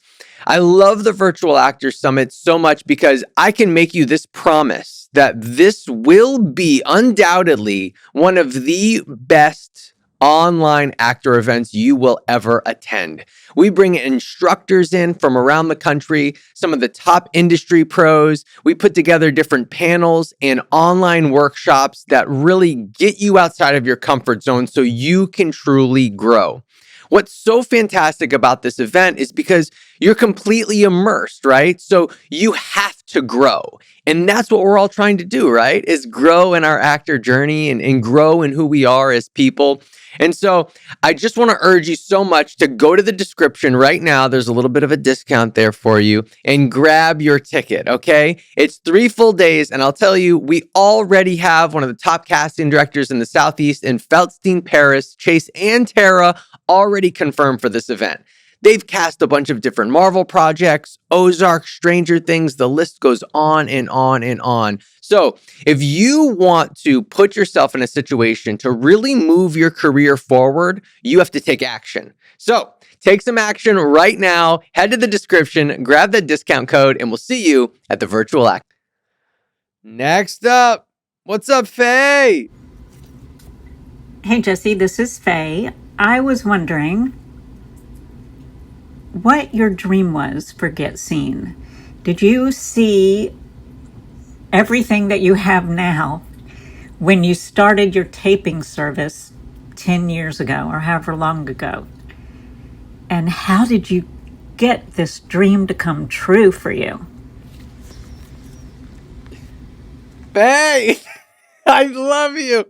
I love the Virtual Actor Summit so much because I can make you this promise that this will be undoubtedly one of the best online actor events you will ever attend. We bring instructors in from around the country, some of the top industry pros. We put together different panels and online workshops that really get you outside of your comfort zone so you can truly grow. what's so fantastic about this event is because you're completely immersed, right? So you have to grow. And that's what we're all trying to do, right? Is grow in our actor journey and grow in who we are as people. And so I just want to urge you so much to go to the description right now. There's a little bit of a discount there for you and grab your ticket, okay? It's 3 full days. And I'll tell you, we already have one of the top casting directors in the Southeast in Feldstein, Paris, Chase and Tara already confirmed for this event. They've cast a bunch of different Marvel projects, Ozark, Stranger Things, the list goes on and on and on. So if you want to put yourself in a situation to really move your career forward, you have to take action. So take some action right now, head to the description, grab that discount code, and we'll see you at the virtual act. Next up, what's up, Faye? Hey, Jesse, this is Faye. I was wondering what your dream was for Get Scene. Did you see everything that you have now when you started your taping service 10 years ago or however long ago? And how did you get this dream to come true for you? Faye, I love you.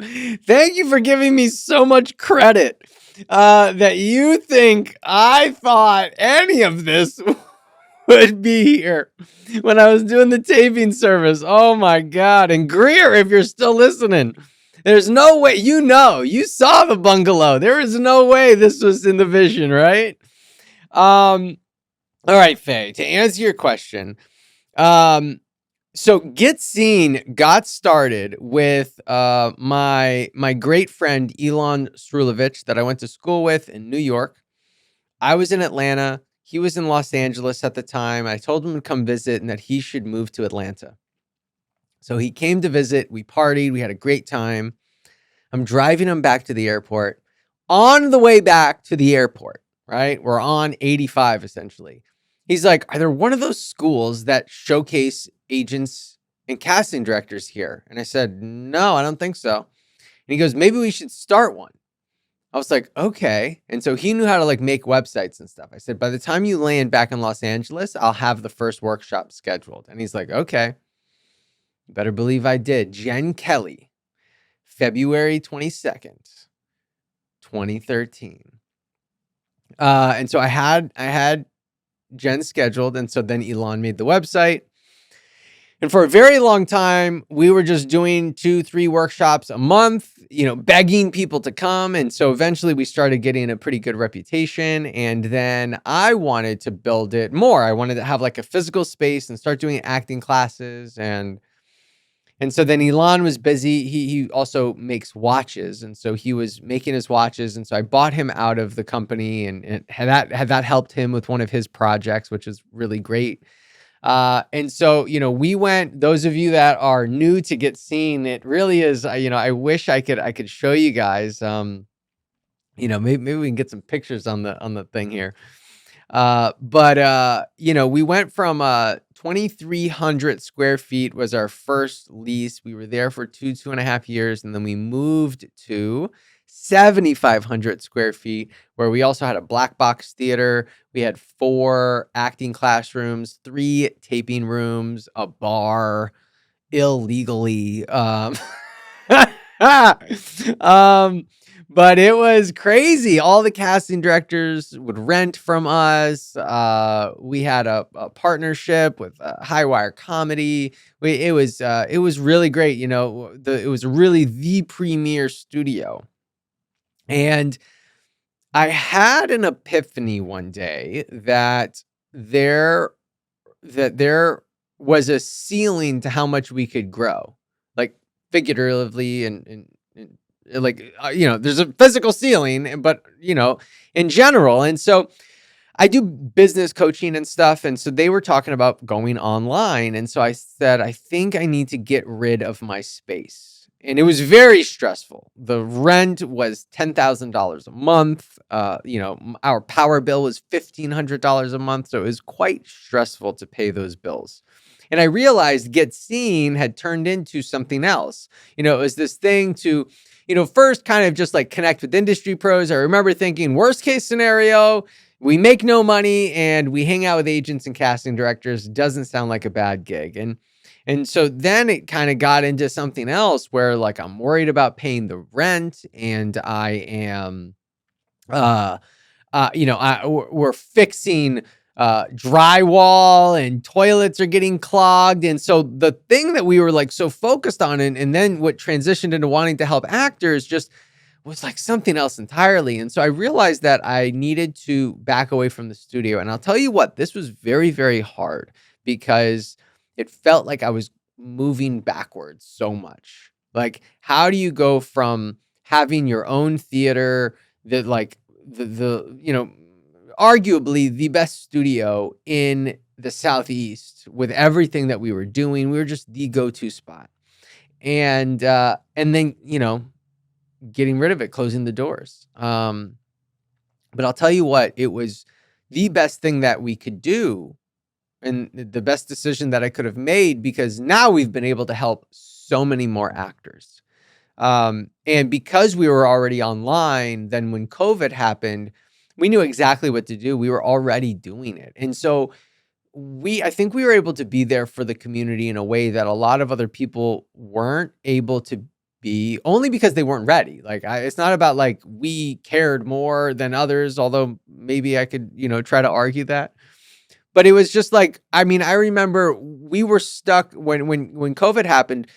Thank you for giving me so much credit. That you think I thought any of this would be here when I was doing the taping service. Oh my God. And Greer, if you're still listening, there's no way, you saw the bungalow. There is no way this was in the vision, right? All right, Faye, to answer your question, so Get Scene got started with my great friend Elon Srulovich that I went to school with in New York. I was in Atlanta. He was in Los Angeles at the time. I told him to come visit and that he should move to Atlanta. So he came to visit. We partied. We had a great time. I'm driving him back to the airport. On the way back to the airport, right? We're on 85 essentially. He's like, are there one of those schools that showcase agents and casting directors here? And I said, no, I don't think so. And he goes, maybe we should start one. I was like, okay. And so he knew how to like make websites and stuff. I said, by the time you land back in Los Angeles, I'll have the first workshop scheduled. And he's like, okay. You better believe I did. Jen Kelly, February 22nd, 2013. And so I had Jen scheduled. And so then Elon made the website. And for a very long time, we were just doing 2-3 workshops a month, begging people to come. And so eventually we started getting a pretty good reputation. And then I wanted to build it more. I wanted to have like a physical space and start doing acting classes. And so then Elon was busy. He also makes watches. And so he was making his watches. And so I bought him out of the company and had that helped him with one of his projects, which is really great. And so, we went, those of you that are new to Get Scene, it really is, I wish I could show you guys, maybe we can get some pictures on the thing here. But we went from 2,300 square feet was our first lease. We were there for 2.5 years. And then we moved to 7,500 square feet, where we also had a black box theater. We had 4 acting classrooms, 3 taping rooms, a bar, illegally. But it was crazy. All the casting directors would rent from us. We had a partnership with Highwire Comedy. It was really great. It was really the premier studio. And I had an epiphany one day that there was a ceiling to how much we could grow, like figuratively and like, there's a physical ceiling, but, in general. And so I do business coaching and stuff. And so they were talking about going online. And so I said, I think I need to get rid of my space. And it was very stressful. The rent was $10,000 a month. Our power bill was $1,500 a month. So it was quite stressful to pay those bills. And I realized Get Scene had turned into something else. It was this thing to, first kind of just like connect with industry pros. I remember thinking, worst case scenario, we make no money and we hang out with agents and casting directors. Doesn't sound like a bad gig. And so then it kind of got into something else where like I'm worried about paying the rent, and I am, we're fixing drywall and toilets are getting clogged. And so the thing that we were like so focused on, and then what transitioned into wanting to help actors just was like something else entirely. And so I realized that I needed to back away from the studio. And I'll tell you what, this was very, very hard because it felt like I was moving backwards so much. Like, how do you go from having your own theater that like arguably the best studio in the Southeast with everything that we were doing? We were just the go-to spot. And then, getting rid of it, closing the doors. But I'll tell you what, it was the best thing that we could do and the best decision that I could have made, because now we've been able to help so many more actors. And because we were already online, then when COVID happened, we knew exactly what to do. We were already doing it. And so I think we were able to be there for the community in a way that a lot of other people weren't able to be, only because they weren't ready. Like, it's not about like we cared more than others, although maybe I could, try to argue that. But it was just like, I remember we were stuck when COVID happened,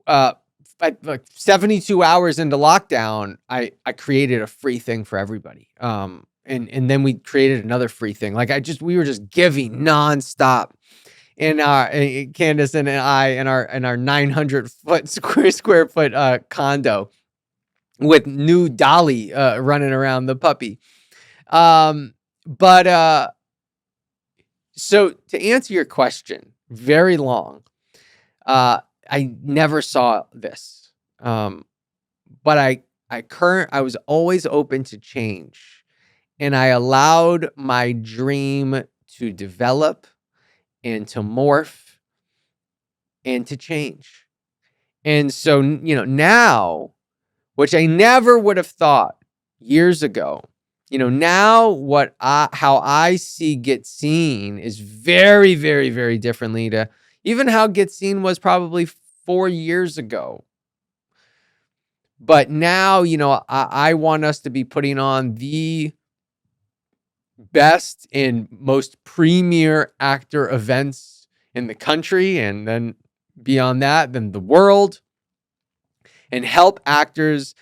like 72 hours into lockdown, I created a free thing for everybody. And then we created another free thing. Like we were just giving nonstop. And Candace and I in our 900 square foot condo with new Dolly running around, the puppy. So to answer your question, very long, I never saw this, but I was always open to change, and I allowed my dream to develop and to morph and to change. And so, now, which I never would have thought years ago, now how I see Get Scene is very, very, very differently to even how Get Scene was probably 4 years ago. But now, I want us to be putting on the best and most premier actor events in the country, and then beyond that, then the world, and help actors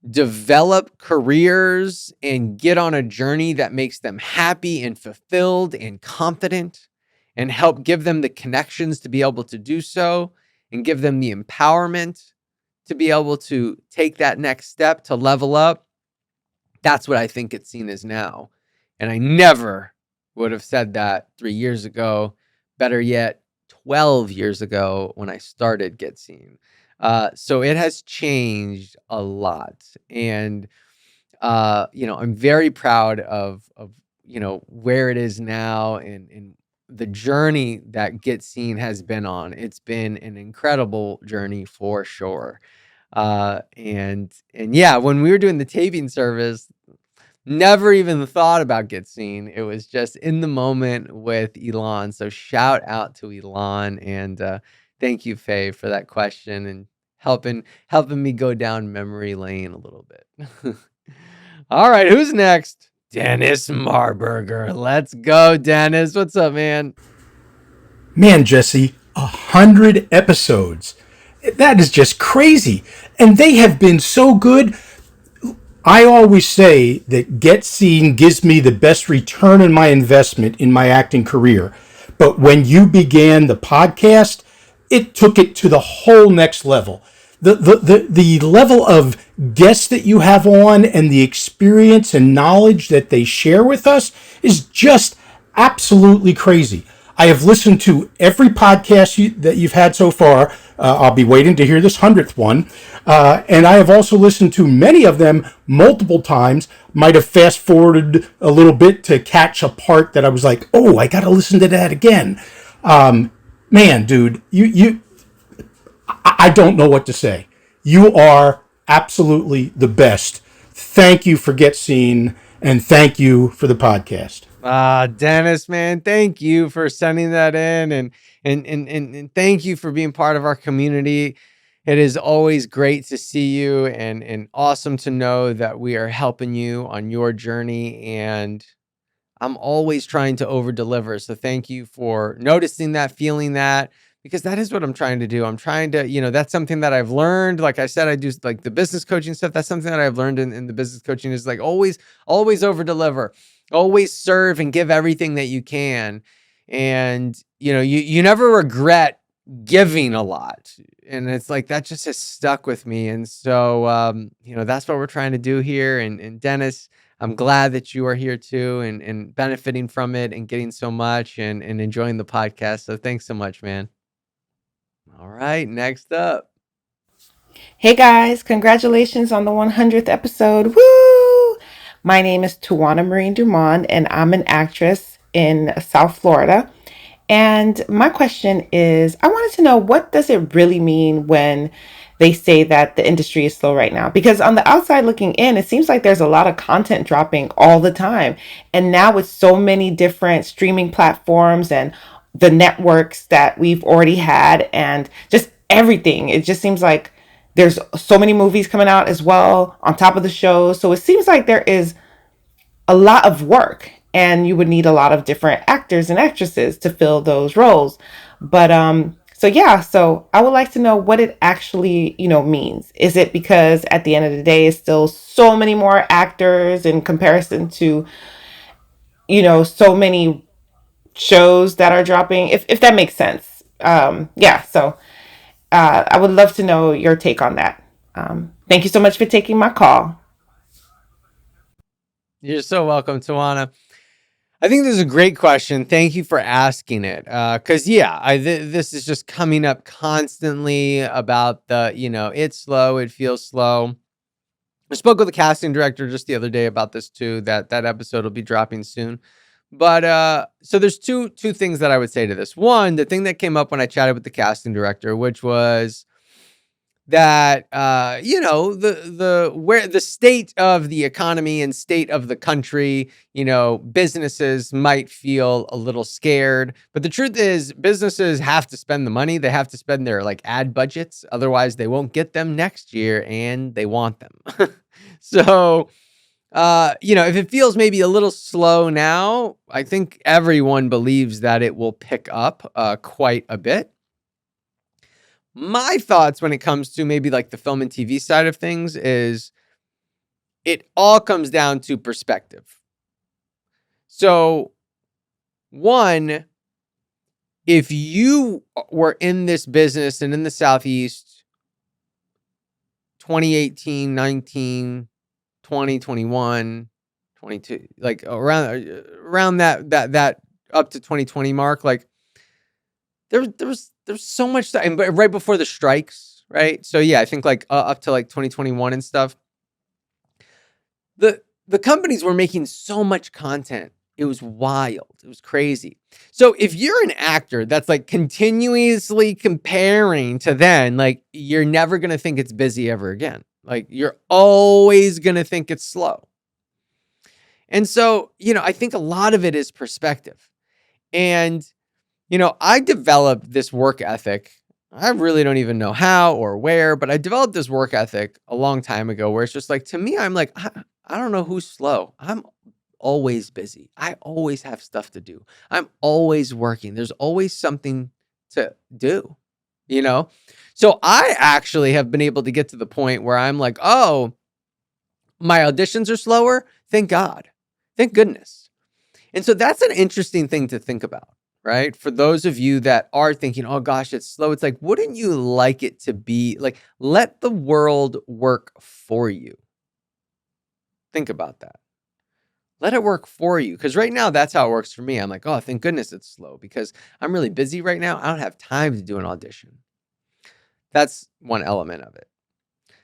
develop careers and get on a journey that makes them happy and fulfilled and confident, and help give them the connections to be able to do so, and give them the empowerment to be able to take that next step to level up. That's what I think Get Scene is now. And I never would have said that 3 years ago, better yet, 12 years ago when I started Get Scene. So it has changed a lot. And, I'm very proud of where it is now and the journey that Get Scene has been on. It's been an incredible journey for sure. And yeah, when we were doing the taping service, never even thought about Get Scene. It was just in the moment with Elon. So shout out to Elon, and thank you, Faye, for that question and helping me go down memory lane a little bit. All right, who's next? Dennis Marburger. Let's go, Dennis. What's up, man? Man, Jesse, 100 episodes. That is just crazy. And they have been so good. I always say that Get Scene gives me the best return on my investment in my acting career. But when you began the podcast, it took it to the whole next level. The level of guests that you have on and the experience and knowledge that they share with us is just absolutely crazy. I have listened to every podcast that you've had so far. I'll be waiting to hear this 100th one. And I have also listened to many of them multiple times. Might have fast forwarded a little bit to catch a part that I was like, oh, I got to listen to that again. Man, dude, I don't know what to say. You are absolutely the best. Thank you for Get Scene, and thank you for the podcast. Dennis, man, thank you for sending that in, and thank you for being part of our community. It is always great to see you, and awesome to know that we are helping you on your journey. And I'm always trying to over deliver. So thank you for noticing that, feeling that, because that is what I'm trying to do. I'm trying to, that's something that I've learned. Like I said, I do like the business coaching stuff. That's something that I've learned in the business coaching is like always over deliver, always serve and give everything that you can. And, you never regret giving a lot. And it's like, that just has stuck with me. And so, that's what we're trying to do here. And Dennis, I'm glad that you are here too and benefiting from it and getting so much and enjoying the podcast. So thanks so much, man. All right, next up. Hey guys, congratulations on the 100th episode. Woo! My name is Tawana Marine Dumont and I'm an actress in South Florida. And my question is, I wanted to know, what does it really mean when they say that the industry is slow right now? Because on the outside looking in, it seems like there's a lot of content dropping all the time. And now with so many different streaming platforms and the networks that we've already had and just everything, it just seems like there's so many movies coming out as well on top of the shows. So it seems like there is a lot of work and you would need a lot of different actors and actresses to fill those roles. But so I would like to know what it actually, means. Is it because at the end of the day, it's still so many more actors in comparison to, so many shows that are dropping, if that makes sense. I would love to know your take on that. Thank you so much for taking my call. You're so welcome, Tawana. I think this is a great question. Thank you for asking it. Because, this is just coming up constantly about it's slow, it feels slow. I spoke with the casting director just the other day about this too, that episode will be dropping soon. But so there's two things that I would say to this. One, the thing that came up when I chatted with the casting director, which was that the state of the economy and state of the country, businesses might feel a little scared, but the truth is businesses have to spend the money. They have to spend their like ad budgets, otherwise they won't get them next year, and they want them. So if it feels maybe a little slow now, I think everyone believes that it will pick up quite a bit. My thoughts when it comes to maybe like the film and TV side of things is it all comes down to perspective. So, one, if you were in this business and in the Southeast 2018, 19, 20, 21, 22, like around that up to 2020 mark, like there's so much time, but right before the strikes, right? So yeah, I think like up to like 2021 and stuff. The companies were making so much content. It was wild. It was crazy. So if you're an actor that's like continuously comparing to then, like you're never going to think it's busy ever again. Like you're always going to think it's slow. And so, I think a lot of it is perspective. And I developed this work ethic. I really don't even know how or where, but I developed this work ethic a long time ago where it's just like, to me, I'm like, I don't know who's slow. I'm always busy. I always have stuff to do. I'm always working. There's always something to do, So I actually have been able to get to the point where I'm like, oh, my auditions are slower. Thank God. Thank goodness. And so that's an interesting thing to think about. Right? For those of you that are thinking, oh gosh, it's slow. It's like, wouldn't you like it to be like, let the world work for you? Think about that. Let it work for you. Because right now, that's how it works for me. I'm like, oh, thank goodness it's slow because I'm really busy right now. I don't have time to do an audition. That's one element of it.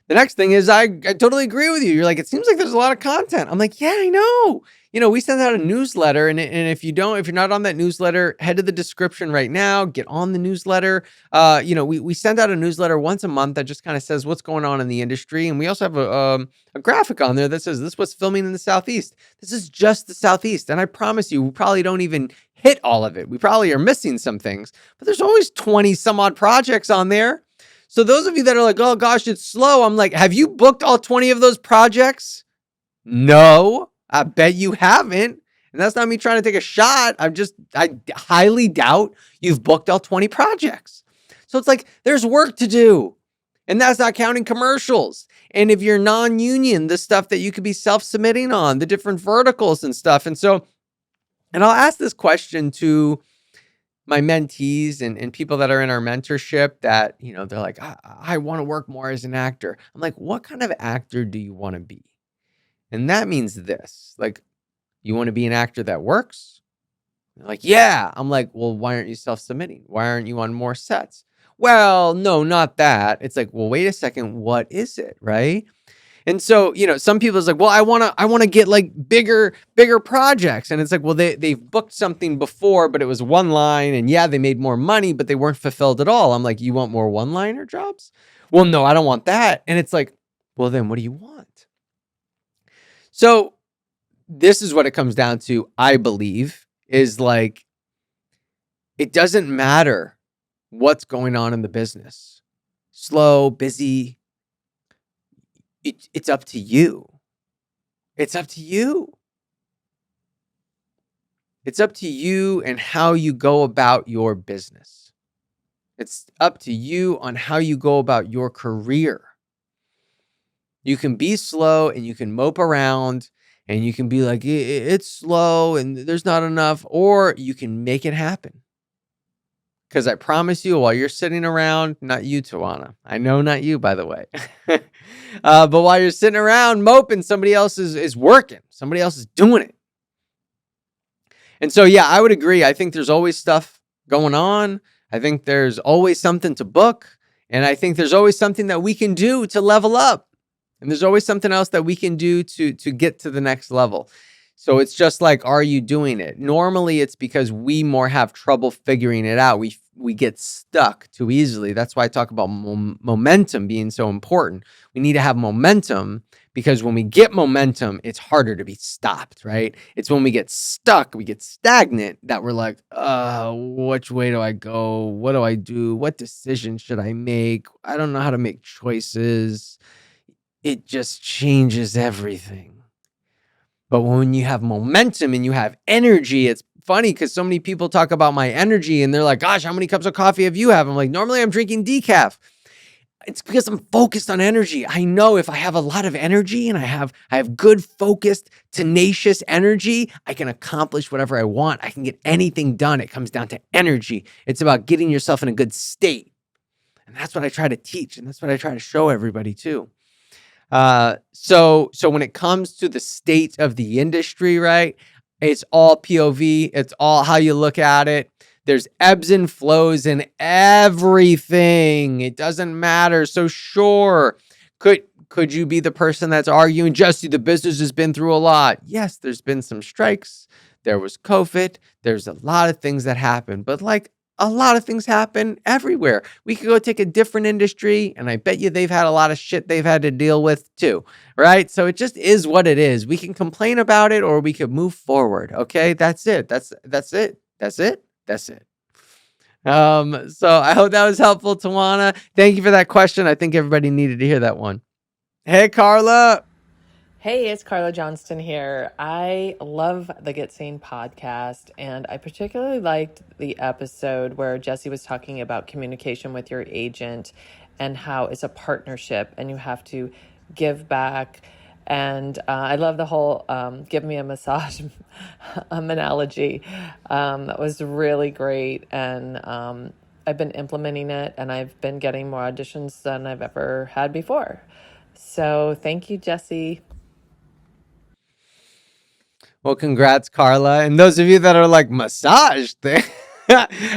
The next thing is I totally agree with you. You're like, it seems like there's a lot of content. I'm like, yeah, I know. we send out a newsletter, and if you're not on that newsletter, head to the description right now, get on the newsletter. We send out a newsletter once a month that just kind of says what's going on in the industry. And we also have a graphic on there that says this was filming in the Southeast. This is just the Southeast. And I promise you, we probably don't even hit all of it. We probably are missing some things, but there's always 20 some odd projects on there. So those of you that are like, oh gosh, it's slow. I'm like, have you booked all 20 of those projects? No, I bet you haven't. And that's not me trying to take a shot. I highly doubt you've booked all 20 projects. So it's like, there's work to do. And that's not counting commercials. And if you're non-union, the stuff that you could be self-submitting on, the different verticals and stuff. And I'll ask this question to my mentees and people that are in our mentorship that, they're like, I want to work more as an actor. I'm like, what kind of actor do you want to be? And that means this, like, you want to be an actor that works? They're like, yeah. I'm like, well, why aren't you self-submitting? Why aren't you on more sets? Well, no, not that. It's like, well, wait a second. What is it? Right. And so, some people is like, well, I want to get like bigger projects. And it's like, well, they've booked something before, but it was one line, and yeah, they made more money, but they weren't fulfilled at all. I'm like, you want more one-liner jobs? Well, no, I don't want that. And it's like, well, then what do you want? So this is what it comes down to, I believe, is like, it doesn't matter what's going on in the business. Slow, busy. It's up to you. It's up to you. It's up to you and how you go about your business. It's up to you on how you go about your career. You can be slow and you can mope around and you can be like, it's slow and there's not enough, or you can make it happen. Because I promise you, while you're sitting around, not you, Tawana. I know not you, by the way. But while you're sitting around moping, somebody else is working. Somebody else is doing it. And so, yeah, I would agree. I think there's always stuff going on. I think there's always something to book. And I think there's always something that we can do to level up. And there's always something else that we can do to get to the next level. So it's just like, are you doing it? Normally, it's because we more have trouble figuring it out. We get stuck too easily. That's why I talk about momentum being so important. We need to have momentum, because when we get momentum, it's harder to be stopped, right? It's when we get stuck, we get stagnant, that we're like, which way do I go? What do I do? What decision should I make? I don't know how to make choices. It just changes everything. But when you have momentum and you have energy, it's funny because so many people talk about my energy and they're like, gosh, how many cups of coffee have you had? I'm like, normally I'm drinking decaf. It's because I'm focused on energy. I know if I have a lot of energy and I have good, focused, tenacious energy, I can accomplish whatever I want. I can get anything done. It comes down to energy. It's about getting yourself in a good state. And that's what I try to teach. And that's what I try to show everybody too. So when it comes to the state of the industry, right, it's all POV. It's all how you look at it. There's ebbs and flows in everything. It doesn't matter. So sure, could you be the person that's arguing, Jesse, the business has been through a lot? Yes, there's been some strikes. There was COVID. There's a lot of things that happen, but like, a lot of things happen everywhere. We could go take a different industry, and I bet you they've had a lot of shit they've had to deal with too, right? So it just is what it is. We can complain about it, or we could move forward. Okay, that's it. That's it. That's it. That's it. So I hope that was helpful, Tawana. Thank you for that question. I think everybody needed to hear that one. Hey, Carla. Hey, it's Carla Johnston here. I love the Get Scene podcast, and I particularly liked the episode where Jesse was talking about communication with your agent and how it's a partnership and you have to give back. And I love the whole give me a massage analogy. That was really great. And I've been implementing it, and I've been getting more auditions than I've ever had before. So thank you, Jesse. Well, congrats, Carla. And those of you that are like, massage thing,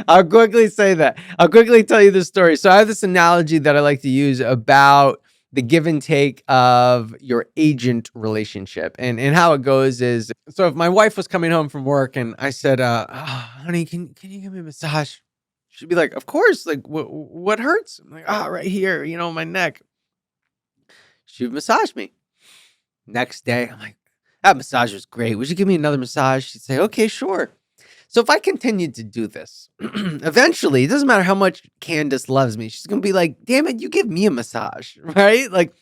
I'll quickly say that. I'll quickly tell you the story. So I have this analogy that I like to use about the give and take of your agent relationship. And how it goes is, so if my wife was coming home from work and I said, honey, can you give me a massage? She'd be like, of course. Like, what hurts? I'm like, right here, my neck. She would massage me. Next day, I'm like, that massage was great. Would you give me another massage? She'd say, okay, sure. So if I continued to do this, eventually, it doesn't matter how much Candace loves me. She's going to be like, damn it, you give me a massage, right? Like,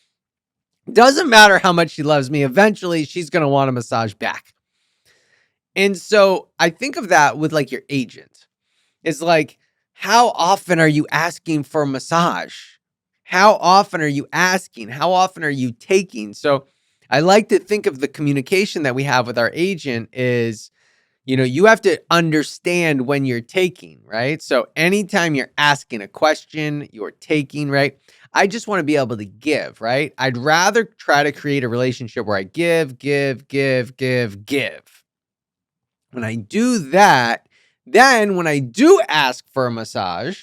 doesn't matter how much she loves me. Eventually, she's going to want a massage back. And so I think of that with like your agent. It's like, how often are you asking for a massage? How often are you asking? How often are you taking? So I like to think of the communication that we have with our agent is, you have to understand when you're taking, right? So anytime you're asking a question, you're taking, right? I just want to be able to give, right? I'd rather try to create a relationship where I give. When I do that, then when I do ask for a massage,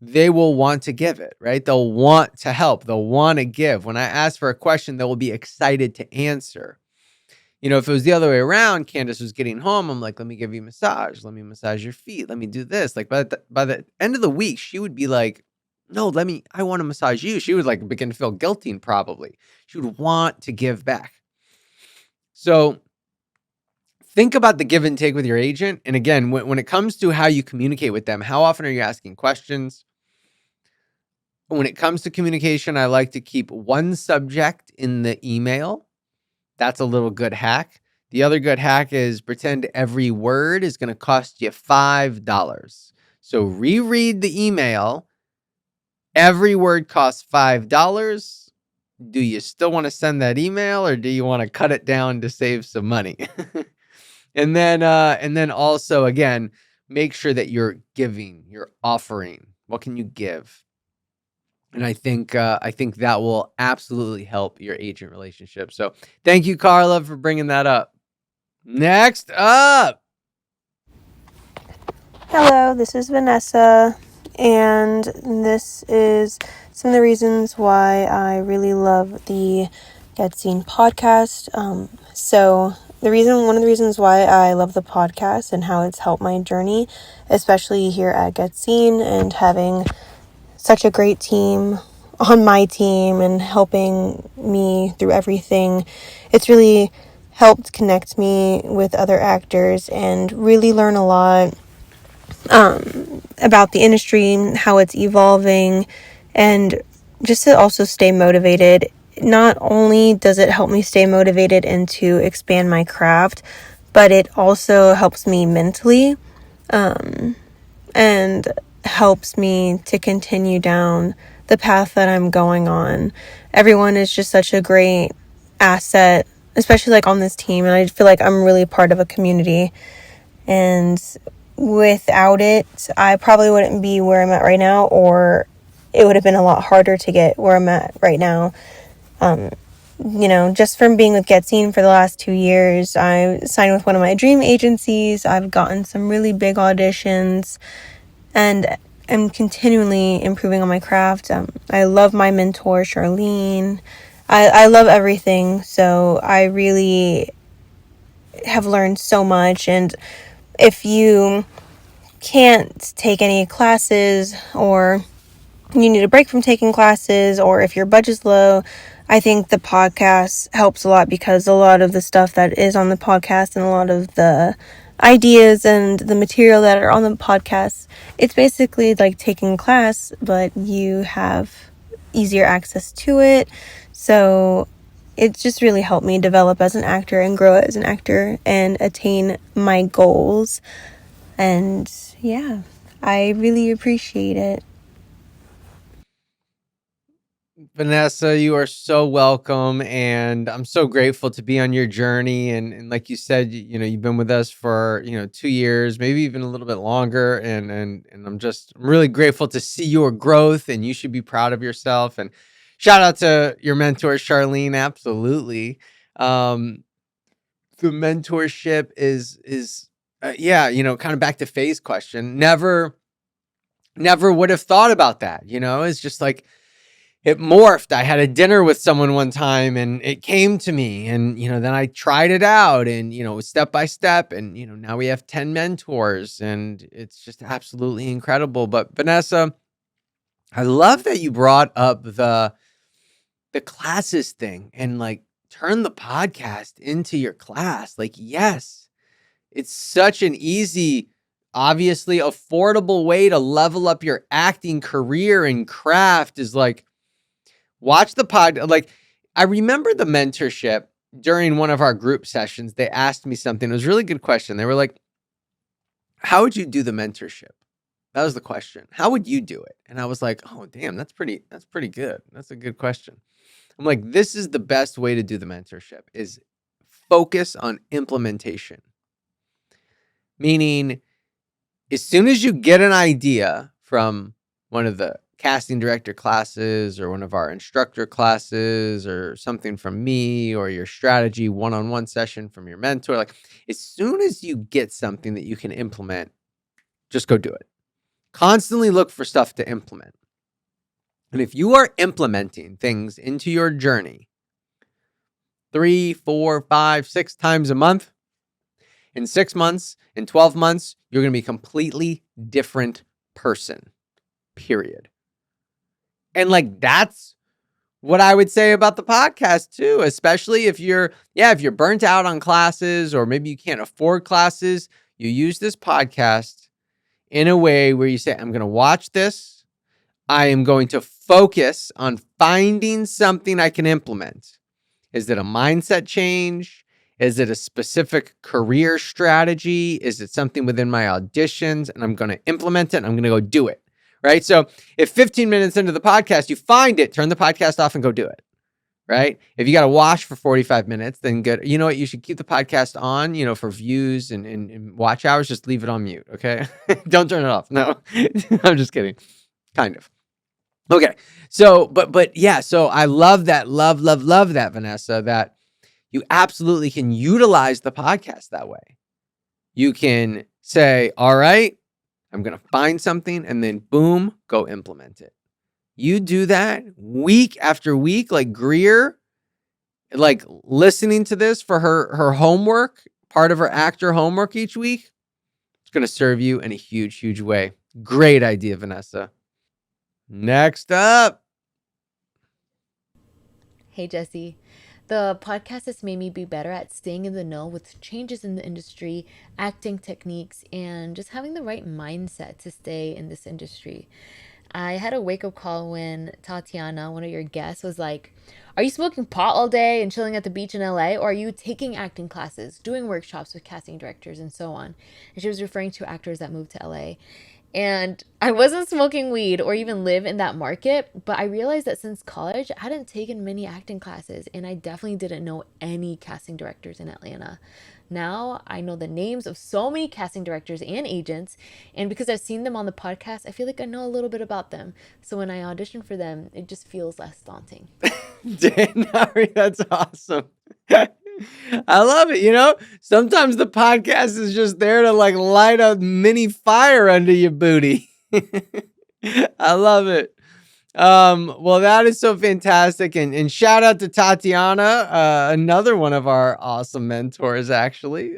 they will want to give it, right? They'll want to help. They'll want to give. When I ask for a question, they will be excited to answer. If it was the other way around, Candace was getting home, I'm like, let me give you a massage. Let me massage your feet. Let me do this. Like by the end of the week, she would be like, no, I want to massage you. She would like begin to feel guilty probably. She would want to give back. So think about the give and take with your agent. And again, when it comes to how you communicate with them, how often are you asking questions? When it comes to communication, I like to keep one subject in the email. That's a little good hack. The other good hack is pretend every word is going to cost you $5. So reread the email. Every word costs $5. Do you still want to send that email or do you want to cut it down to save some money? And then also, again, make sure that you're giving, you're offering. What can you give? And I think that will absolutely help your agent relationship. So thank you, Carla, for bringing that up. Next up. Hello, this is Vanessa, and this is some of the reasons why I really love the Get Scene podcast. One of the reasons why I love the podcast and how it's helped my journey, especially here at Get Scene and having such a great team on my team and helping me through everything. It's really helped connect me with other actors and really learn a lot about the industry, how it's evolving, and just to also stay motivated. Not only does it help me stay motivated and to expand my craft, but it also helps me mentally and helps me to continue down the path that I'm going on. Everyone is just such a great asset, especially like on this team, and I feel like I'm really part of a community, and without it, I probably wouldn't be where I'm at right now, or it would have been a lot harder to get where I'm at right now. Just from being with Get Scene for the last 2 years, I signed with one of my dream agencies. I've gotten some really big auditions and I'm continually improving on my craft. I love my mentor, Charlene. I love everything. So I really have learned so much. And if you can't take any classes or you need a break from taking classes, or if your budget's low, I think the podcast helps a lot, because a lot of the stuff that is on the podcast and a lot of the ideas and the material that are on the podcast, it's basically like taking a class, but you have easier access to it. So it's just really helped me develop as an actor and grow as an actor and attain my goals. And yeah, I really appreciate it. Vanessa, you are so welcome, and I'm so grateful to be on your journey. And like you said, you've been with us for 2 years, maybe even a little bit longer. And I'm really grateful to see your growth, and you should be proud of yourself. And shout out to your mentor, Charlene. Absolutely, the mentorship is kind of back to Faye's question. Never would have thought about that. It's just like, it morphed. I had a dinner with someone one time and it came to me, and, then I tried it out, and, step by step, and, now we have 10 mentors, and it's just absolutely incredible. But Vanessa, I love that you brought up the classes thing and like turn the podcast into your class. Like, yes, it's such an easy, obviously affordable way to level up your acting career and craft is like, watch the pod. Like, I remember the mentorship during one of our group sessions. They asked me something. It was a really good question. They were like, how would you do the mentorship? That was the question. How would you do it? And I was like, oh, damn, that's pretty good. That's a good question. I'm like, this is the best way to do the mentorship is focus on implementation. Meaning, as soon as you get an idea from one of the casting director classes or one of our instructor classes or something from me or your strategy one-on-one session from your mentor, like as soon as you get something that you can implement, just go do it. Constantly look for stuff to implement. And if you are implementing things into your journey 3, 4, 5, 6 times a month, in 6 months, in 12 months, you're going to be a completely different person, period. And like, that's what I would say about the podcast too, especially if you're burnt out on classes or maybe you can't afford classes, you use this podcast in a way where you say, I'm going to watch this. I am going to focus on finding something I can implement. Is it a mindset change? Is it a specific career strategy? Is it something within my auditions? And I'm going to implement it and I'm going to go do it. Right? So if 15 minutes into the podcast, you find it, turn the podcast off and go do it. Right? If you got to wash for 45 minutes, then good. You know what? You should keep the podcast on, for views and watch hours. Just leave it on mute. Okay. Don't turn it off. No, I'm just kidding. Kind of. Okay. So, but yeah, so I love that. Love that, Vanessa, that you absolutely can utilize the podcast that way. You can say, all right, I'm going to find something and then boom, go implement it. You do that week after week, like Greer, like listening to this for her homework, part of her actor homework each week. It's going to serve you in a huge, huge way. Great idea, Vanessa. Next up. Hey, Jesse. The podcast has made me be better at staying in the know with changes in the industry, acting techniques, and just having the right mindset to stay in this industry. I had a wake up call when Tatiana, one of your guests, was like, are you smoking pot all day and chilling at the beach in LA? Or are you taking acting classes, doing workshops with casting directors, and so on? And she was referring to actors that moved to LA. And I wasn't smoking weed or even live in that market, but I realized that since college, I hadn't taken many acting classes, and I definitely didn't know any casting directors in Atlanta. Now I know the names of so many casting directors and agents, and because I've seen them on the podcast, I feel like I know a little bit about them. So when I audition for them, it just feels less daunting. Dan, that's awesome. I love it. Sometimes the podcast is just there to like light a mini fire under your booty. I love it. Well, that is so fantastic. And shout out to Tatiana, another one of our awesome mentors, actually.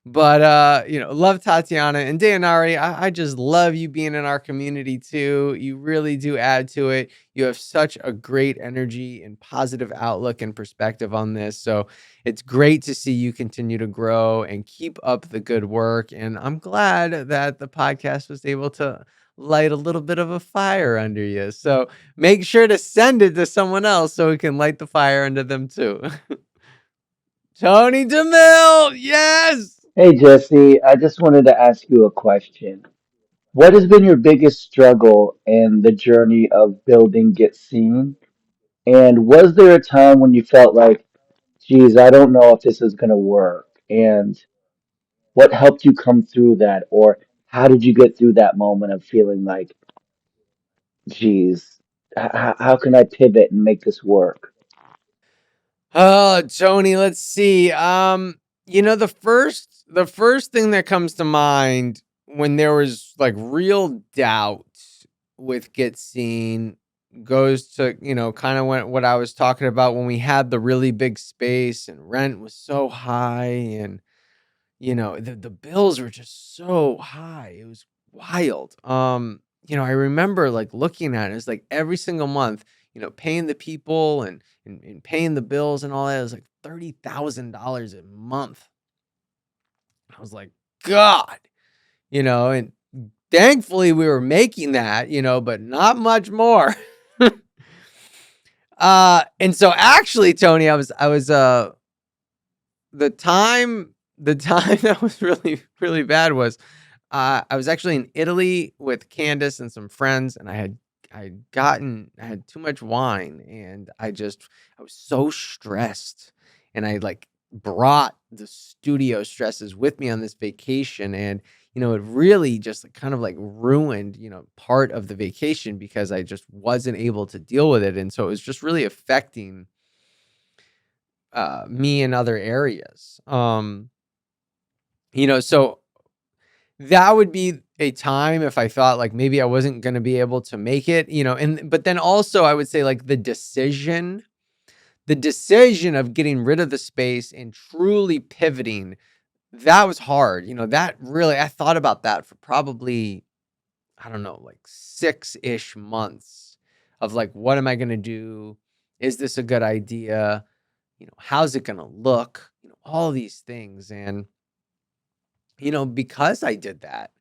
Love Tatiana and Dayanari. I just love you being in our community too. You really do add to it. You have such a great energy and positive outlook and perspective on this. So it's great to see you continue to grow and keep up the good work. And I'm glad that the podcast was able to light a little bit of a fire under you. So make sure to send it to someone else so we can light the fire under them too. Tony DeMille, yes. Hey Jesse, I just wanted to ask you a question. What has been your biggest struggle in the journey of building Get Seen? And was there a time when you felt like, geez, I don't know if this is going to work? And what helped you come through that? Or how did you get through that moment of feeling like, geez, how can I pivot and make this work? Oh, Tony, let's see. The first thing that comes to mind when there was like real doubt with Get Seen goes to, kind of what I was talking about when we had the really big space and rent was so high, and the bills were just so high. It was wild. I remember like looking at it, it's like every single month, paying the people and paying the bills and all that, it was like $30,000 a month. I was like, God, and thankfully we were making that, but not much more. And so actually, Tony, I was the time that was really, really bad was I was actually in Italy with Candace and some friends, and I had too much wine, and I was so stressed, and I like brought the studio stresses with me on this vacation, and it really just kind of like ruined part of the vacation because I just wasn't able to deal with it, and so it was just really affecting me in other areas. So that would be a time if I thought like maybe I wasn't going to be able to make it, but then also I would say like the decision of getting rid of the space and truly pivoting, that was hard. That really, I thought about that for probably, I don't know, like 6-ish months of like, what am I going to do? Is this a good idea? How's it going to look? All these things. And, because I did that,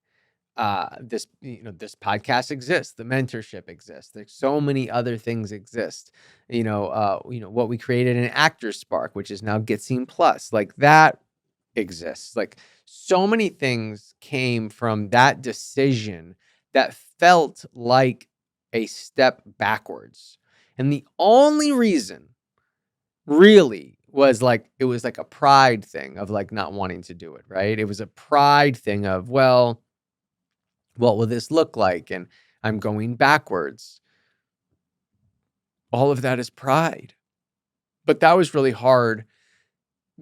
this podcast exists, the mentorship exists. There's so many other things exist. What we created in Actor Spark, which is now Get Scene Plus, like that exists. Like so many things came from that decision that felt like a step backwards. And the only reason really was like, it was like a pride thing of like not wanting to do it, right? It was a pride thing of, well, what will this look like? And I'm going backwards. All of that is pride. But that was really hard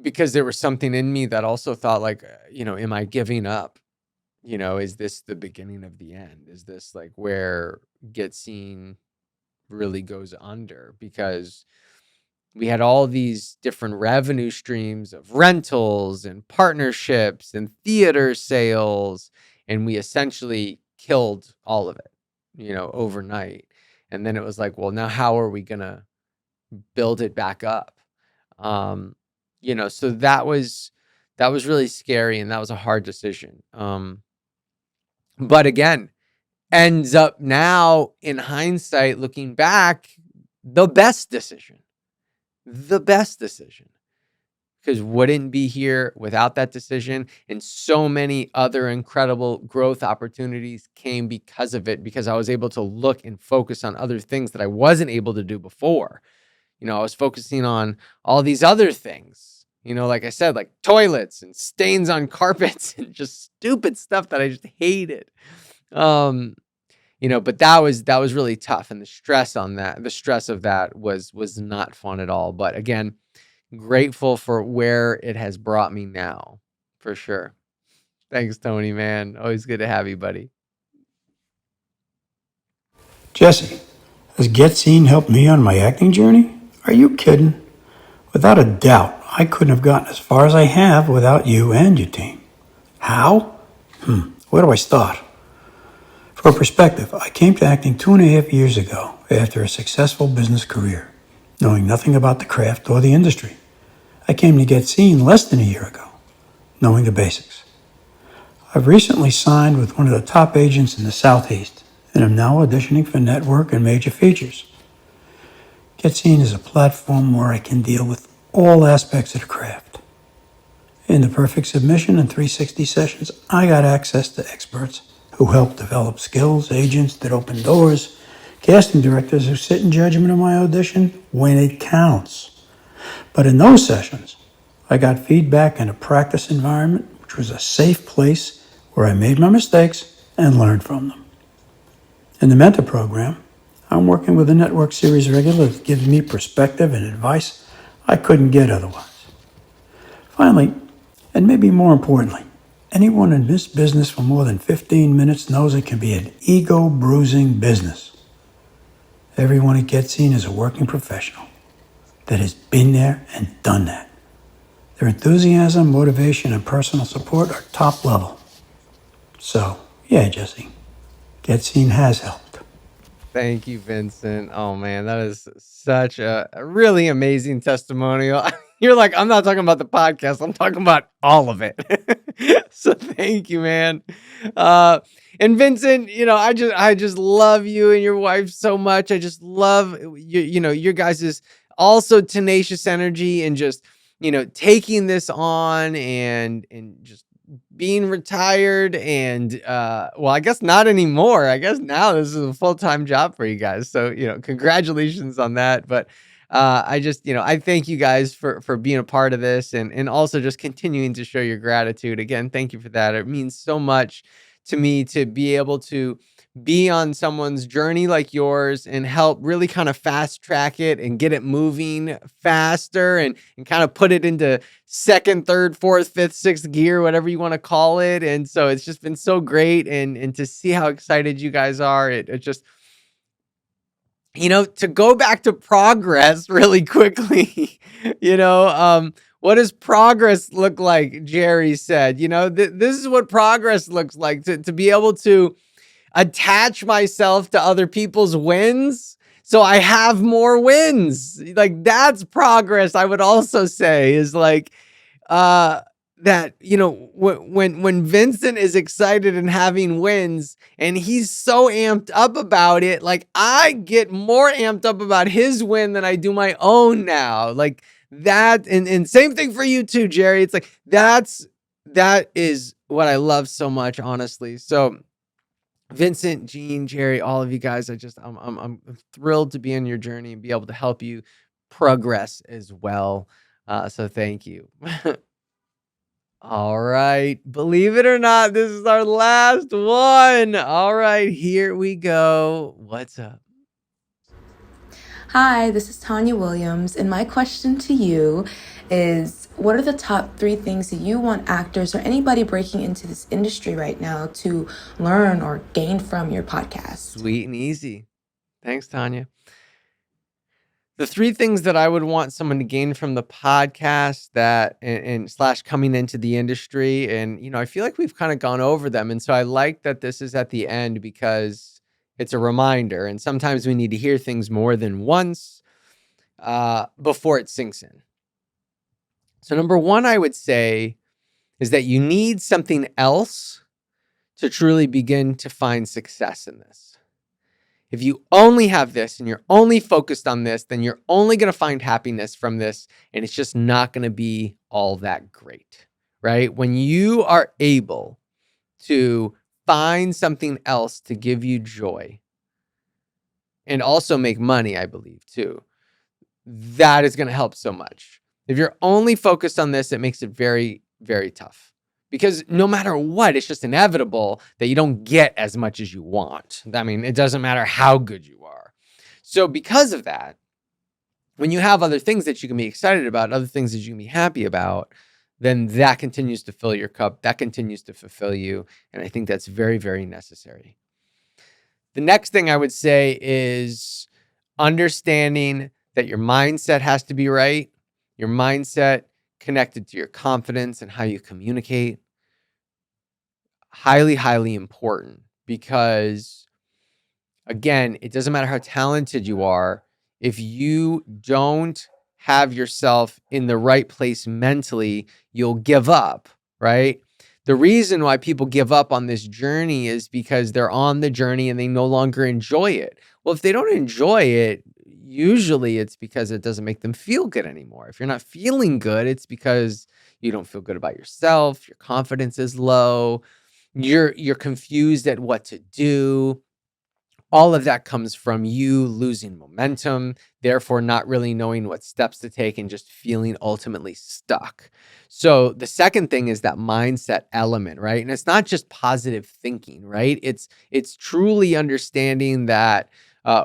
because there was something in me that also thought like, am I giving up? Is this the beginning of the end? Is this like where Get Seen really goes under? Because we had all these different revenue streams of rentals and partnerships and theater sales, and we essentially killed all of it, overnight. And then it was like, well, now how are we going to build it back up? So that was really scary, and that was a hard decision. But again, ends up now in hindsight, looking back, the best decision, because wouldn't be here without that decision. And so many other incredible growth opportunities came because of it, because I was able to look and focus on other things that I wasn't able to do before. I was focusing on all these other things, like I said, like toilets and stains on carpets and just stupid stuff that I just hated. But that was really tough. And the stress of that was not fun at all. But again, grateful for where it has brought me now, for sure. Thanks, Tony, man. Always good to have you, buddy. Jesse, has Get Scene helped me on my acting journey? Are you kidding? Without a doubt, I couldn't have gotten as far as I have without you and your team. How? Where do I start? For perspective, I came to acting 2.5 years ago after a successful business career, knowing nothing about the craft or the industry. I came to Get Seen less than a year ago, knowing the basics. I've recently signed with one of the top agents in the Southeast, and I'm now auditioning for network and major features. Get Seen is a platform where I can deal with all aspects of the craft. In the Perfect Submission and 360 sessions, I got access to experts who help develop skills, agents that open doors, casting directors who sit in judgment of my audition when it counts. But in those sessions, I got feedback in a practice environment, which was a safe place where I made my mistakes and learned from them. In the mentor program, I'm working with a network series regular that gives me perspective and advice I couldn't get otherwise. Finally, and maybe more importantly, anyone in this business for more than 15 minutes knows it can be an ego-bruising business. Everyone at Get Scene is a working professional that has been there and done that. Their enthusiasm, motivation, and personal support are top level. So, yeah, Jesse, Get Scene has helped. Thank you, Vincent. Oh man, that is such a really amazing testimonial. You're like, I'm not talking about the podcast, I'm talking about all of it. So thank you, man. And Vincent, I just love you and your wife so much. I just love your guys' also tenacious energy and just, taking this on and just being retired and well, I guess not anymore. I guess now this is a full-time job for you guys. So, congratulations on that. But I just, I thank you guys for being a part of this and also just continuing to show your gratitude. Again, thank you for that. It means so much to me to be able to be on someone's journey like yours and help really kind of fast track it and get it moving faster and kind of put it into second, third, fourth, fifth, sixth gear, whatever you want to call it. And so it's just been so great. And to see how excited you guys are, it just, to go back to progress really quickly, what does progress look like? Jerry said, this is what progress looks like, to be able to attach myself to other people's wins so I have more wins. Like, that's progress. I would also say is like that, when Vincent is excited and having wins and he's so amped up about it, like I get more amped up about his win than I do my own now. Like that, and same thing for you too, Jerry. It's like that is what I love so much, honestly. So Vincent, Gene, Jerry, all of you guys, I'm thrilled to be on your journey and be able to help you progress as well. So thank you. All right. Believe it or not, this is our last one. All right, here we go. What's up? Hi, this is Tanya Williams, and my question to you is, what are the top 3 things that you want actors or anybody breaking into this industry right now to learn or gain from your podcast? Sweet and easy. Thanks, Tanya. The 3 things that I would want someone to gain from the podcast and slash coming into the industry, and I feel like we've kind of gone over them, and so I like that this is at the end because it's a reminder, and sometimes we need to hear things more than once before it sinks in. So number 1, I would say, is that you need something else to truly begin to find success in this. If you only have this and you're only focused on this, then you're only going to find happiness from this, and it's just not going to be all that great, right? When you are able to find something else to give you joy and also make money, I believe, too, that is going to help so much. If you're only focused on this, it makes it very, very tough. Because no matter what, it's just inevitable that you don't get as much as you want. I mean, it doesn't matter how good you are. So because of that, when you have other things that you can be excited about, other things that you can be happy about, then that continues to fill your cup. That continues to fulfill you. And I think that's very, very necessary. The next thing I would say is understanding that your mindset has to be right. Your mindset connected to your confidence and how you communicate. Highly, highly important because, again, it doesn't matter how talented you are. If you don't have yourself in the right place mentally, you'll give up, right? The reason why people give up on this journey is because they're on the journey and they no longer enjoy it. Well, if they don't enjoy it, usually it's because it doesn't make them feel good anymore. If you're not feeling good, it's because you don't feel good about yourself. Your confidence is low. You're confused at what to do. All of that comes from you losing momentum, therefore not really knowing what steps to take and just feeling ultimately stuck. So the second thing is that mindset element, right? And it's not just positive thinking, right? It's truly understanding that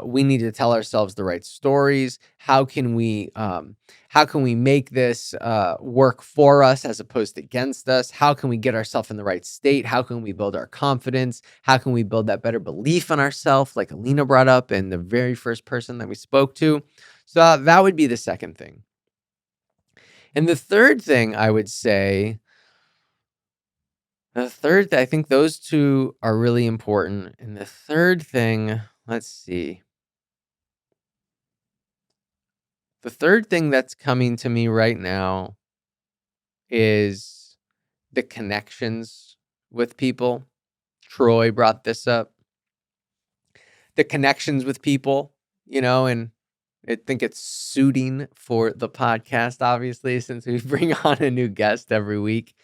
We need to tell ourselves the right stories. How can we make this work for us as opposed to against us? How can we get ourselves in the right state? How can we build our confidence? How can we build that better belief in ourselves, like Alina brought up in the very first person that we spoke to? So that would be the second thing. And the third thing I would say, I think those two are really important. And the third thing, let's see. The third thing that's coming to me right now is the connections with people. Troy brought this up. The connections with people, and I think it's suiting for the podcast, obviously, since we bring on a new guest every week.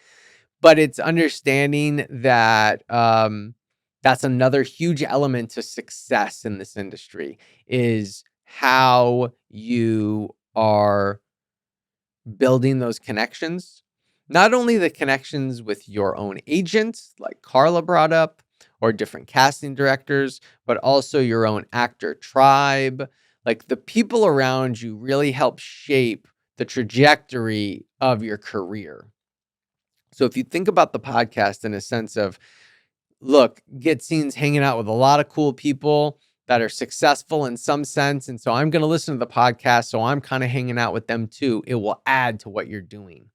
But it's understanding that that's another huge element to success in this industry, is how you are building those connections. Not only the connections with your own agents, like Carla brought up, or different casting directors, but also your own actor tribe. Like, the people around you really help shape the trajectory of your career. So if you think about the podcast in a sense of, look, Get Scene's hanging out with a lot of cool people that are successful in some sense. And so I'm going to listen to the podcast. So I'm kind of hanging out with them too. It will add to what you're doing.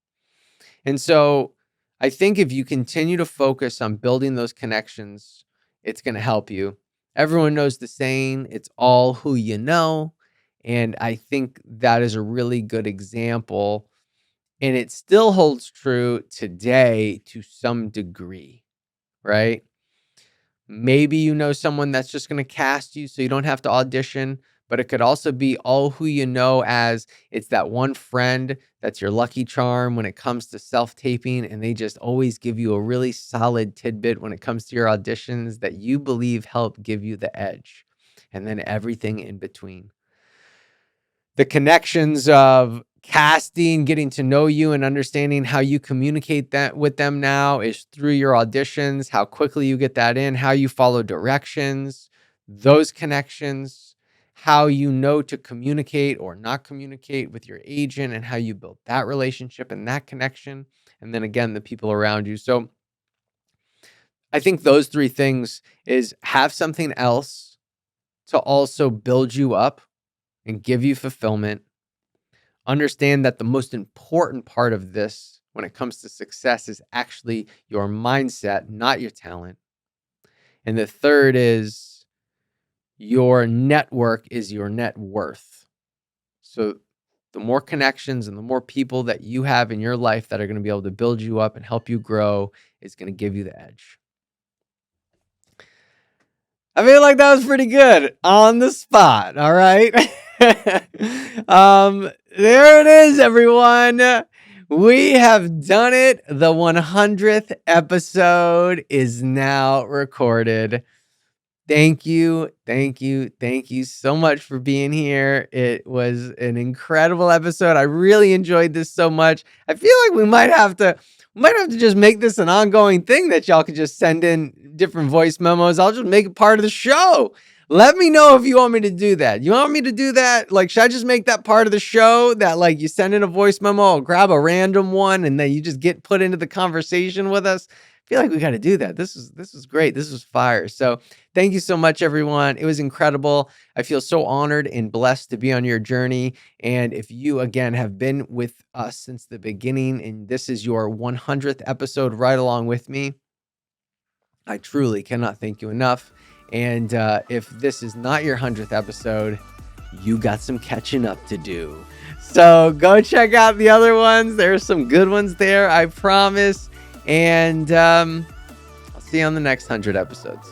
And so I think if you continue to focus on building those connections, it's going to help you. Everyone knows the saying, it's all who you know. And I think that is a really good example. And it still holds true today to some degree, right? Maybe you know someone that's just going to cast you so you don't have to audition, but it could also be all who you know, as it's that one friend that's your lucky charm when it comes to self-taping, and they just always give you a really solid tidbit when it comes to your auditions that you believe help give you the edge, and then everything in between. The connections of casting, getting to know you and understanding how you communicate that with them now is through your auditions, how quickly you get that in, how you follow directions, those connections, how you know to communicate or not communicate with your agent, and how you build that relationship and that connection. And then again, the people around you. So I think those three things is have something else to also build you up and give you fulfillment. Understand that the most important part of this when it comes to success is actually your mindset, not your talent. And the third is your network is your net worth. So the more connections and the more people that you have in your life that are going to be able to build you up and help you grow is going to give you the edge. I feel like that was pretty good on the spot. All right. There it is, everyone. We have done it. The 100th episode is now recorded. Thank you so much for being here. It was an incredible episode. I really enjoyed this so much. I feel like we might have to just make this an ongoing thing that y'all could just send in different voice memos. I'll just make it part of the show. Let me know if you want me to do that. You want me to do that? Like, should I just make that part of the show that, like, you send in a voice memo, I'll grab a random one, and then you just get put into the conversation with us? I feel like we got to do that. This is great. This was fire. So thank you so much, everyone. It was incredible. I feel so honored and blessed to be on your journey. And if you, again, have been with us since the beginning, and this is your 100th episode right along with me, I truly cannot thank you enough. And if this is not your 100th episode, you got some catching up to do. So go check out the other ones. There's some good ones there, I promise. And I'll see you on the next 100 episodes.